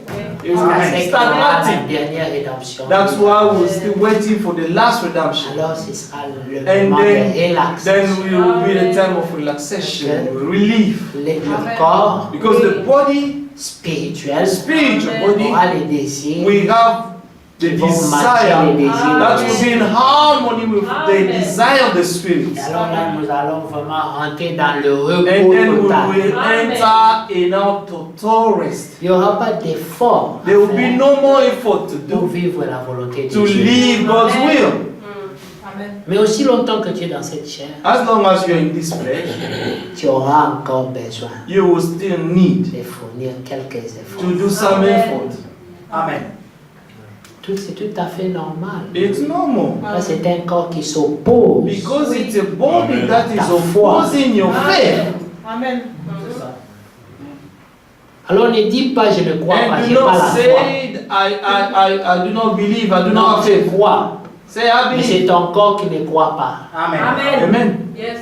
It will Jusqu'à ce qu'il y start aura la acting. dernière rédemption. That's why we're still waiting for the last redemption. Alors ce sera le And moment de then relaxation. will be the time of relaxation, relief. Le corps Because the body, spirituel the spiritual body, aura les désirs we have qui the vont matcher les desire désirs. that will be in harmony with the desire of the Spirit. Et alors là, nous allons vraiment rentrer dans le And repos then we total. will enter in our total rest. Il n'y aura pas d'effort à There will be faire no more effort to pour do vivre la volonté de to Dieu. live God's will. Amen. Mais aussi longtemps que tu es dans cette chair, As long as you're in this flesh, tu auras encore besoin you will still need de fournir quelques efforts. to do some effort. Amen. C'est tout à fait normal. It's normal. Là, c'est un corps qui s'oppose. Because it's a body that is Ta foi. opposing your faith. Amen. Alors ne dis pas je ne crois pas, And j'ai do pas la not foi. say, I do not believe, I do Non, not have tu faith. crois, Say, I mais c'est believe. ton corps qui ne croit pas. Amen. Amen. Amen. Yes.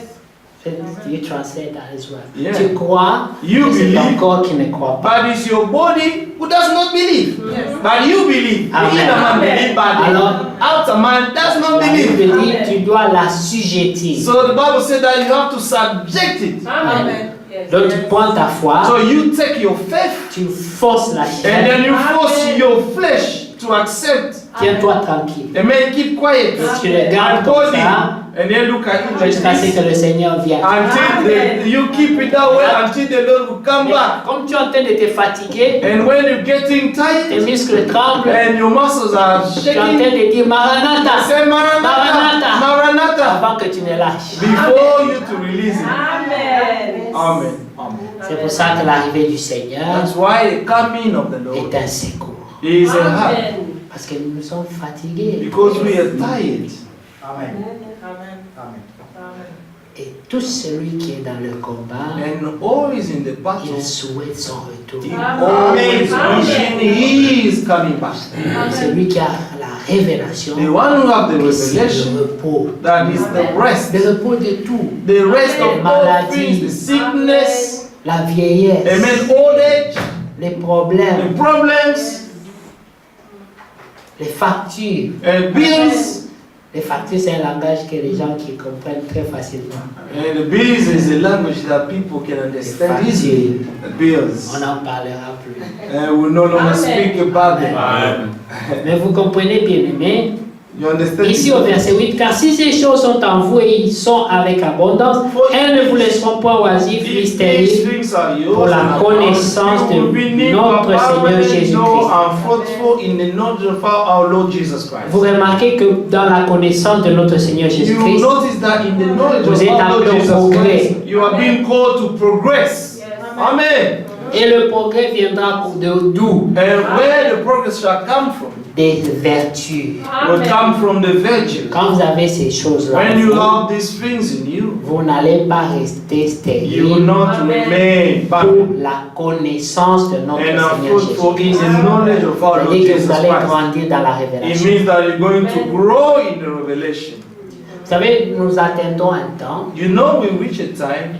You translate that as well. Yeah. Tu crois, You mais c'est ton believe. corps qui ne croit pas. But it's your body who does not believe. Yes. But you believe. The Amen. inner man believes, but Alors, the outer man does not La Bible believe. dit tu dois l'assujettir. So the Bible said that you have to subject it. Amen. Yes. Donc tu prends ta foi, So you take your faith tu forces la and chair, then you force Amen. your flesh to accept. tiens-toi tranquille. Amen. Keep quiet. Et tu le gardes And comme body. ça And then look at it like jusqu'à ce this. que le Seigneur vienne. Until you keep it that way until the Lord will come Mais back. comme tu es en train de te fatiguer, And when you're getting tes tired muscles tremblent, and your muscles are tu es en train shaking, de dire Maranatha say Maranatha, Maranatha, avant que tu ne lâches. before you to release it. Amen. Amen. Amen. C'est pour ça que l'arrivée du Seigneur That's why the coming of the Lord est un secours. is a help. Amen. Parce que nous sommes fatigués. Because we are tired. Amen. Amen. Amen. Et tout celui qui est dans le combat, And always in the il battle, souhaite son retour. he Amen. always Amen. wishing he is coming back. Celui qui a la révélation, The one who have the que c'est le revelation, repos. that is the rest. Le repos de tout. The rest of all Maladie. things, the sickness, La vieillesse, amen, old age, les the problèmes, problems, les factures. and bills. Les factures, c'est un langage que les gens qui comprennent très facilement. And the bills is a language that people can understand Les easily. factures, The bills. on n'en parlera plus. And we no longer Amen. speak about them. Mais vous comprenez bien aimé, You understand? ici au verset 8, car si ces choses sont en vous et ils sont avec abondance, elles ne vous laisseront point oisifs ni These stériles things are yours pour la and connaissance you will be de named notre Seigneur Jésus-Christ. and fruitful in the knowledge of our Lord Jesus Christ. Vous remarquez que dans la connaissance de notre Seigneur You Jésus-Christ, notice that in the knowledge Vous of êtes our Lord appelés au Jesus progrès. Christ, you are being called to progress. Yes. Amen. et le progrès viendra de d'où? And where the progress shall come from, Des vertus. will come from the virtue. Quand vous avez ces choses-là, When you have these things in you, vous n'allez pas rester you will stérile not Amen. remain pour barren la connaissance de notre and are Seigneur fruitful in Jésus-Christ. the knowledge of our Lord C'est-à-dire que Jesus vous allez Christ. grandir dans la It révélation. means that you're going to grow in the revelation. Vous savez, nous attendons un temps, You know, we reach a time,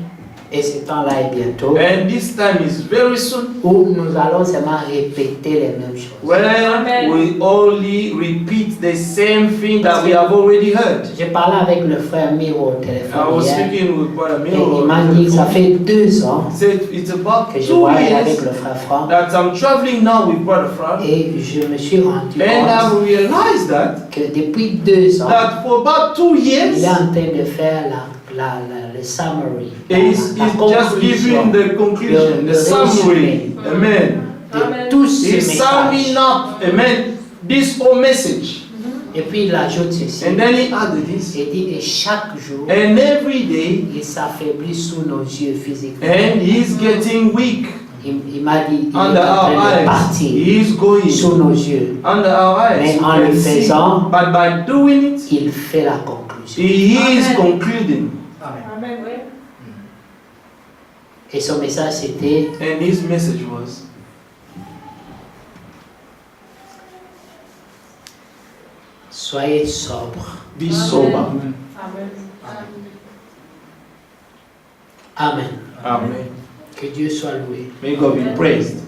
et ce temps-là est bientôt, and this time is very soon, où nous allons seulement répéter les mêmes choses. where Amen. we only repeat the same thing that we have already heard. J'ai parlé avec le frère Miro au I téléphone was hier, speaking with Brother et il m'a dit que ça Miro. fait 2 ans He said it's about que je 2 voyage avec years le frère Franck, that I'm traveling now with Brother Frank, et je me suis rendu and I compte realized that que depuis 2 ans, for about 2 il years, est en train de faire le summary, he's la just giving conclusion the conclusion, Le the summary. Amen. de tout ce He's summing message. up, amen, this whole message. Et puis il ajoute ceci, And then he added this. il dit, et chaque jour, And every day, il s'affaiblit sous nos yeux physiquement. and he's getting weak Il m'a dit, il est en under our train de eyes. partir He's going sous nos yeux. under our eyes. Mais You en le can see. faisant, But by doing it, il fait la conclusion. he is Amen. concluding. Amen. Oui. Et son message c'était, And his message was, soyez sobre. be sober. Amen. Amen. Amen. Que Dieu soit loué. May God be praised.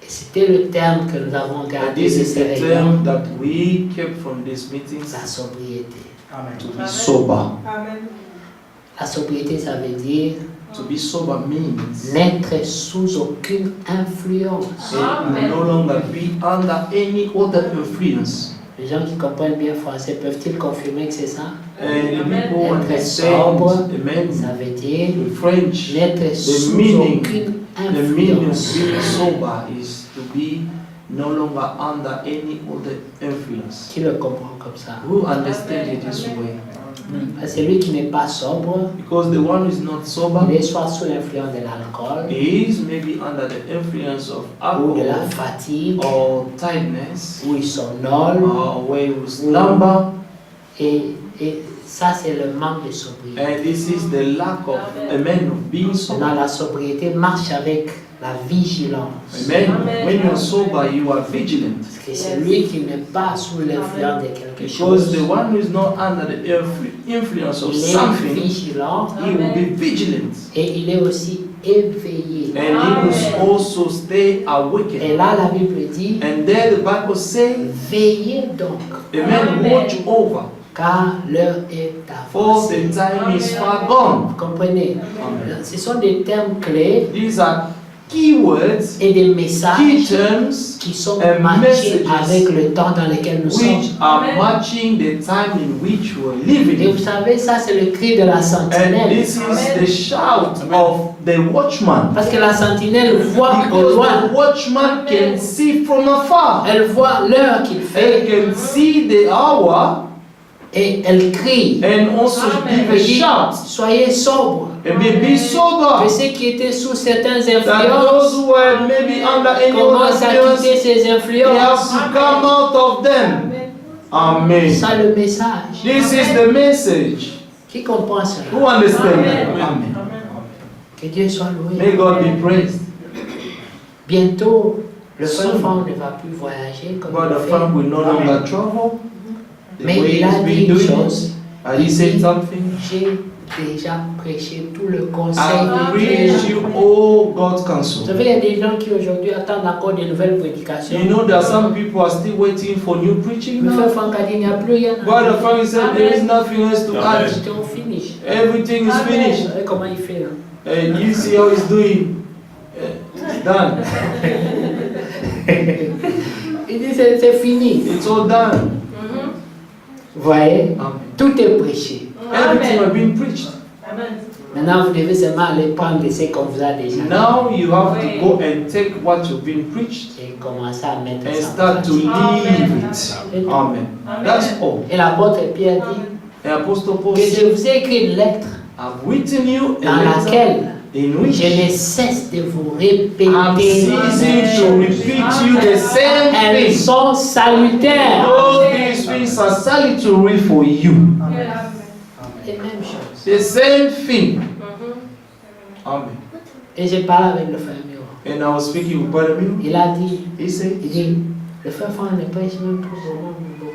Et c'était le terme que nous avons And gardé this de is ces the réunions, term that we kept from these meetings, la sobriété. to be sober. Amen. La sobriété, ça veut dire To be sober means n'être sous aucune influence. no longer be under any other influence. Les gens qui comprennent bien français peuvent-ils confirmer que c'est ça? And the people Être understand, sobre, amen, ça veut dire the French, n'être sous meaning, aucune the meaning of influence. being sober is to be no longer under any other influence. Qui le comprend comme ça? Who understand it this way? Parce que celui qui n'est pas sobre, Because the one who is not sober, il est soit sous l'influence de l'alcool he is maybe under the influence of ou de la alcohol fatigue, or tiredness ou il somnole, or where he will slumber, et ça c'est le manque de sobriété. and this is the lack of a man of being sober. Dans la sobriété marche avec la vigilance. Amen. When you are sober, you are vigilant. Parce que celui qui n'est pas sous l'influence de quelque Because chose, the one who is not under the influence of il est something, vigilant he will be vigilant. et il est aussi éveillé. And he will also stay Et awakened. là la Bible dit, And there the Bible says, veillez donc, Amen, watch over, car l'heure est for the avancée. time is far gone. Vous comprenez? Ce sont des termes clés These are keywords, et des key messages terms, qui sont and matchés messages avec le temps dans lequel nous sommes. which are matching the time in which we are Et living. vous savez, ça c'est le cri de la And sentinelle. this is the shout of the watchman. Parce que la sentinelle voit au Because loin. the watchman can see from afar. Elle voit l'heure qu'il And fait can see the hour et elle crie. and also give a Elle dit, shout. soyez sobres. And be sober. Que ceux qui étaient sous certaines That those influences who were maybe under any other commencent à influence, quitter ces they have influences. to come out of them. Amen. Ça le message. This is the message. Qui comprend Who cela? understand that? Amen. Que Dieu soit loué. May God be praised. Bientôt, le Soon. enfant ne va plus voyager comme Brother il Frank will no fait. longer travel the Mais way il a he's dit been une doing. chose. And he said something. J'ai déjà prêché tout le conseil I de Dieu. preach you all God's Vous counsel. savez, il y a des gens qui aujourd'hui attendent encore de nouvelles prédications. You know that some people are still waiting for new preaching Le frère now. Franck a dit, il n'y a plus rien. Brother Frank said there is nothing else to add. C'était au finish. Everything is Vous finished. savez comment il fait là? And you see how he's doing. It's done. Il dit, c'est fini. It's all done. Vous voyez? Amen. Tout est prêché. Everything has been preached. Maintenant, vous devez seulement aller prendre ce qu'on vous a déjà dit Now you have to go and take what you've been preached et commencer à mettre and ça en start to pratique. live it. Amen. That's all. Et l'apôtre Pierre dit And Apostle Paul que je said, vous ai écrit une lettre I've written you a dans letter laquelle in which je ne cesse de vous I'm répéter. ceasing to repeat you the same Elles things. sont salutaires. All these things are salutary for you. Les mêmes choses. The same thing. Amen. Et j'ai parlé avec le frère Miro. And I was speaking with Brother Mill. Il a dit, He said, le frère Franck ne prêche même plus vraiment beaucoup.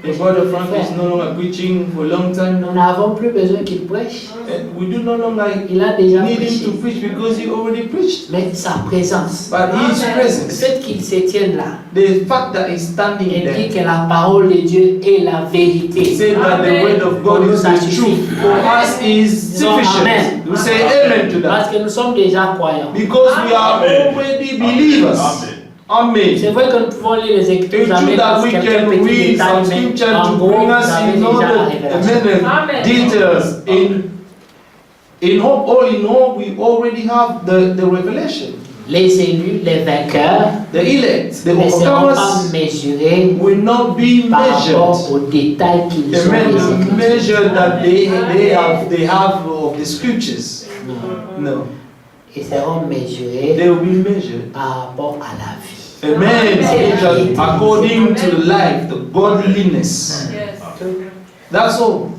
the Brother Frank is no longer preaching for a long time. Nous n'avons plus besoin qu'il prêche. And we do no longer Il a déjà need him prêché. to preach because he already preached. Mais sa présence, But his le presence, fait qu'il se tienne là, the fact that he's standing il dit there, que la parole de Dieu est la vérité. say that the word of God is the truth. For us is Disons amen. sufficient. We say amen to that. Parce que nous sommes déjà croyants. Because we are already believers. Amen. C'est vrai que nous pouvons lire les Écritures, It's true jamais that parce we quelques can petits read détails, some mais scripture en to gros, bring vous us avez in all déjà la the révélation. Amen. details. All in all, we already have the revelation. Les élus, les vainqueurs, The elect, the ne seront pas overcomers mesurés will not be par rapport measured. aux détails qu'ils ont Amen. des The Écritures. measure that they have of the scriptures. No. Ils seront mesurés They will be measured. par rapport à la vie. Amen. Measured according to life, the godliness. That's all.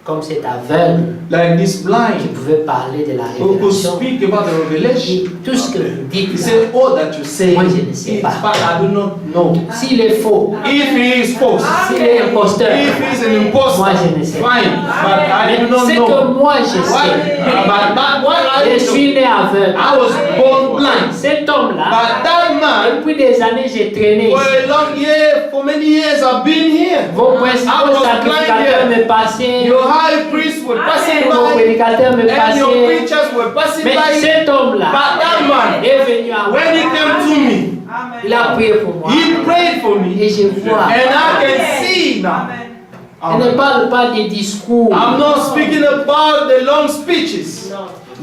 Comme cet aveugle Like this qui blind pouvait parler de la who could révélation. speak about the revelation. Tout ce que vous He dites là, said, all that you say, Moi, je ne sais it's pas. but I do not know. s'il est faux, If he is false, s'il est imposteur, if he is an impostor, moi je ne sais pas. fine, but I do Mais not ce que know. moi je Why? sais, But what I je know, suis né aveugle. I was born blind. Cet homme-là, But that man, depuis des années, j'ai traîné for ici. a long year, for many years, I've been here. here. Vos I principaux was sacrificateurs blind me passaient, Your high priests were passing vos by, prédicateurs me and your passaient. preachers were passing Mais by. cet homme-là But that man, est venu à moi. when he came to me, Il a prié pour moi. he prayed for me, Et je vois. and I can see now. Je ne parle pas des discours, I'm not speaking about the long speeches,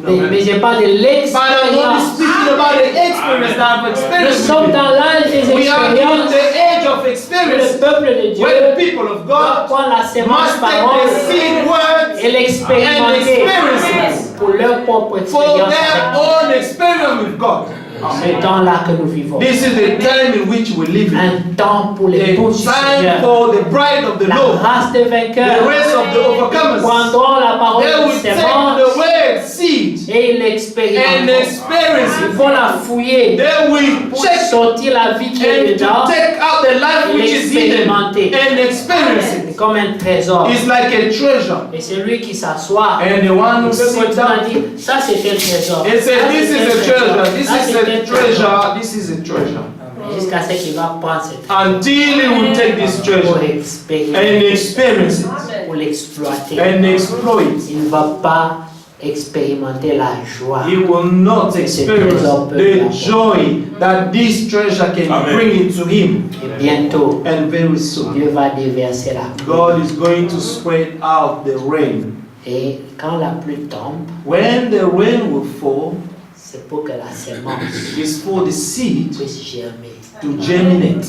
mais je parle de but I'm only l'expérience. speaking about the experience that I've Nous experienced. sommes with dans l'âge des you. We are in expériences. the age of Le experience, peuple de Dieu where the people of doit God prendre la sémence must take parole the seed words et and l'expérimenter experiences pour leur propre for expérience. their own experience with God. Ce temps-là que nous vivons. This is the time in which we live in. Un temps pour The les douces du time Seigneur. for the bride of the La Lord. race des The vainqueurs rest of the overcomers. prendront la parole They de will take sémence the word seed et and l'expérimenteront. experience Ils it. vont la fouiller They will pour check sortir la vie qui est and dedans to take out the life which is hidden and experience C'est it. comme un trésor. It's like a treasure. Et celui qui s'assoit And the one who peut sits continuer à down, dire, ça c'est un trésor. it says, Ça, this c'est is un a treasure, trésor. this Ça, is c'est a un treasure, this is a treasure. Jusqu'à ce qu'il va prendre cette trésor Until he will take this pour treasure and l'expérimenter, experience it pour l'exploiter. and exploit it. Il ne va pas expérimenter la joie. He will not experience the joy that this treasure can Amen. bring into him. Et bientôt, And very soon, Dieu va déverser la pluie. God is going to spread out the rain. Et quand la pluie tombe, When the rain will fall, c'est pour que la sémence it's for the seed puisse germer. to germinate.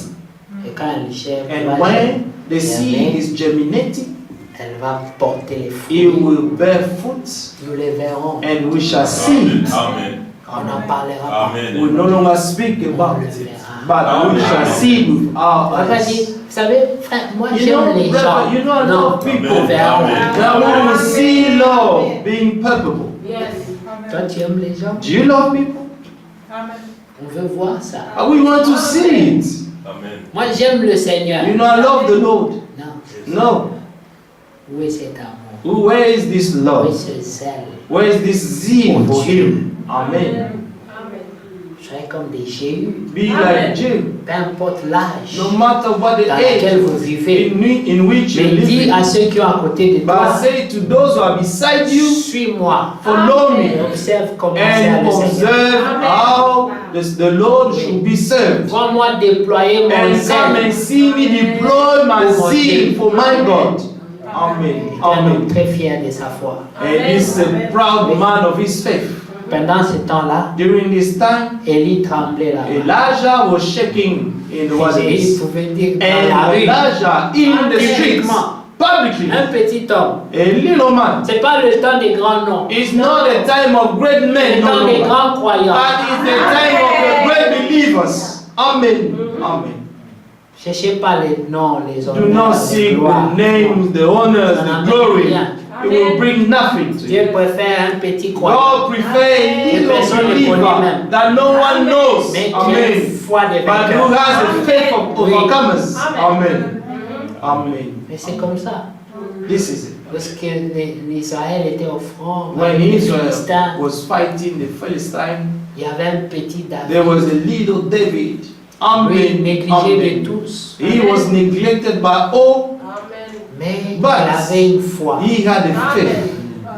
Et quand elle germe, And when the seed is germinating, elle va porter les it fruits. will bear fruit, Nous les verrons. and we shall see it. Amen. On n'en parlera pas. Amen. We no longer speak about it, but we shall see it with our Papa dit, eyes. vous savez, frère, moi You know, j'aime les gens. brother, you know a lot Non, of people on verra. Amen. that we will see love being palpable. Toi, tu aimes les gens? Do you love people? On veut voir ça. We want to see it. Amen. Moi, j'aime le Seigneur. You know, I love the Lord. Non. No. Où est cet amour? Where is this Où est love? ce zèle? Where is this zeal for Him? Amen. Soyez comme des Jéhu. Be like Jim. Peu importe l'âge No matter what the dans lequel age vous vivez. in which you Mais dis live, à ceux qui sont à côté de but toi, say to those who are beside you, suis-moi. follow Et me observe comment c'est and le Seigneur. observe how the Lord should be served. Vois-moi déployer mon And come zèle. and see me deploy my zeal for my God. Amen. Un homme Amen. très fier de sa foi. And he's a proud man of his faith. Pendant ce temps-là, During this time, Élie tremblait là-bas. Elijah was shaking in the Élie wilderness. pouvait dire dans la And rue, Elijah in the streets, publicly, un petit homme. a little man. C'est pas le temps des grands noms. It's not a time of great C'est men, le temps no, des no, grands croyants. but it's the time of the great believers. Amen. Amen. Cherchez pas les noms, les Do honneurs, not les seek gloires. the names, the honors, Ça the n'amène glory. rien. It will bring nothing to you. Dieu préfère un petit croyant, God prefer a little personne ne believer connaît même. that no one knows. mais qui a une Amen. foi des But who vainqueurs. has the faith of Oui. overcomers. Amen. Amen. Mais c'est comme ça. This is it. Lorsque l'Israël était au front, When avec les Israel Philistins, was fighting the Philistine, il y avait un petit David. there was a little David. Lui, Amen. négligé de Amen. tous. He was neglected by all. Mais But il avait une foi. He had a faith.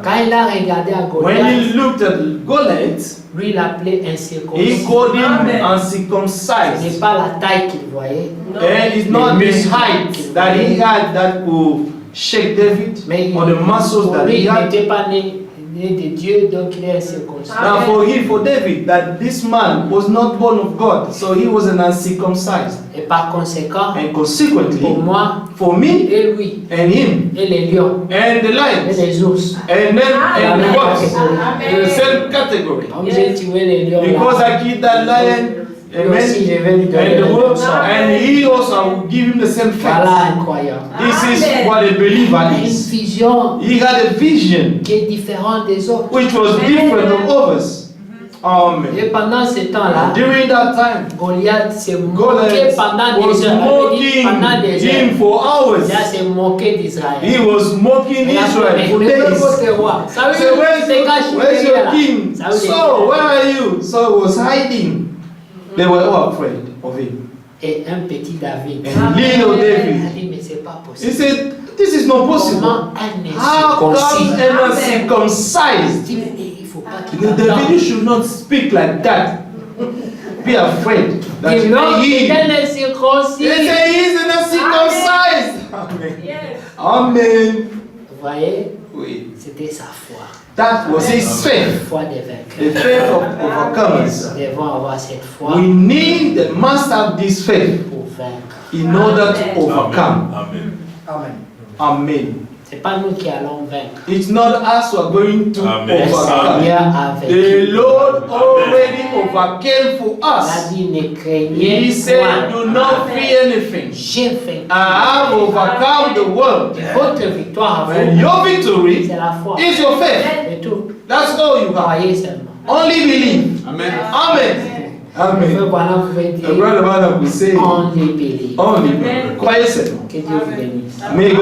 Quand il a regardé à When Goliath, he looked at Goliath, lui il l'appelait he incirconcis. called him Ce n'est uncircumcised. pas la taille qu'il voyait, And it's not the height that he had that could shake David, mais or the muscles pour that lui, he il had. n'était pas né de Dieu, donc il est incirconcis. Now for David, that this man was not born of God, so he was an uncircumcised. Et par conséquent, And pour consequently, moi, for me et lui, and him, et les lions, and the et lions, les ours, and then and the goats, Amen. the same category. comme j'ai tué les lions, Because là, I killed that lion, lui aussi, je vais lui and donner the le wolf, même sort. and he also will give him the same Voilà fate. un croyant. This is what a believer Une is. vision He had a vision qui est différente des autres. which was different from others. Amen. Et pendant ce temps-là, During that time, Goliath s'est moqué Goliath pendant was des heures. Elle dit pendant mocking des him heures. for hours. Goliath s'est moqué d'Israël. He was mocking Et Israel après, for mais days. votre roi. Ça veut So dire where's c'est caché where's derrière your là. king? Ça veut dire- So where are you? So he was hiding. They were all afraid of him. Et un petit David. And little Il a David dit, mais c'est c'est pas He possible. said, this is not possible. Comment un How come incirconcis? an uncircumcised? Il faut pas qu'il The devil should not speak like that. Be afraid that Il he non, may c'est heal. un incirconcis. He said he is an uncircumcised. Amen. Yes. Amen. Vous voyez, Oui. c'était sa foi. That was his faith. Foi des The vainqueurs. faith of overcomers. Nous devons avoir cette foi We must have this faith pour vaincre. in order to overcome. Amen. Amen. Amen. C'est pas nous qui allons vaincre. It's not us who are going to Amen. Le overcome. Seigneur a The vaincu. Lord already overcame for Il a us. dit, ne He craignez said, point. do not fear anything. J'ai vaincu. I have overcome the world. Votre victoire à And vous, your victory c'est la foi. is your faith. C'est tout. That's all you have. Croyez seulement. Only believe. Amen. Amen. Frère Amen. Branham pouvait The dire, brother will say, only believe. only believe. Croyez seulement. Que Dieu vous bénisse. May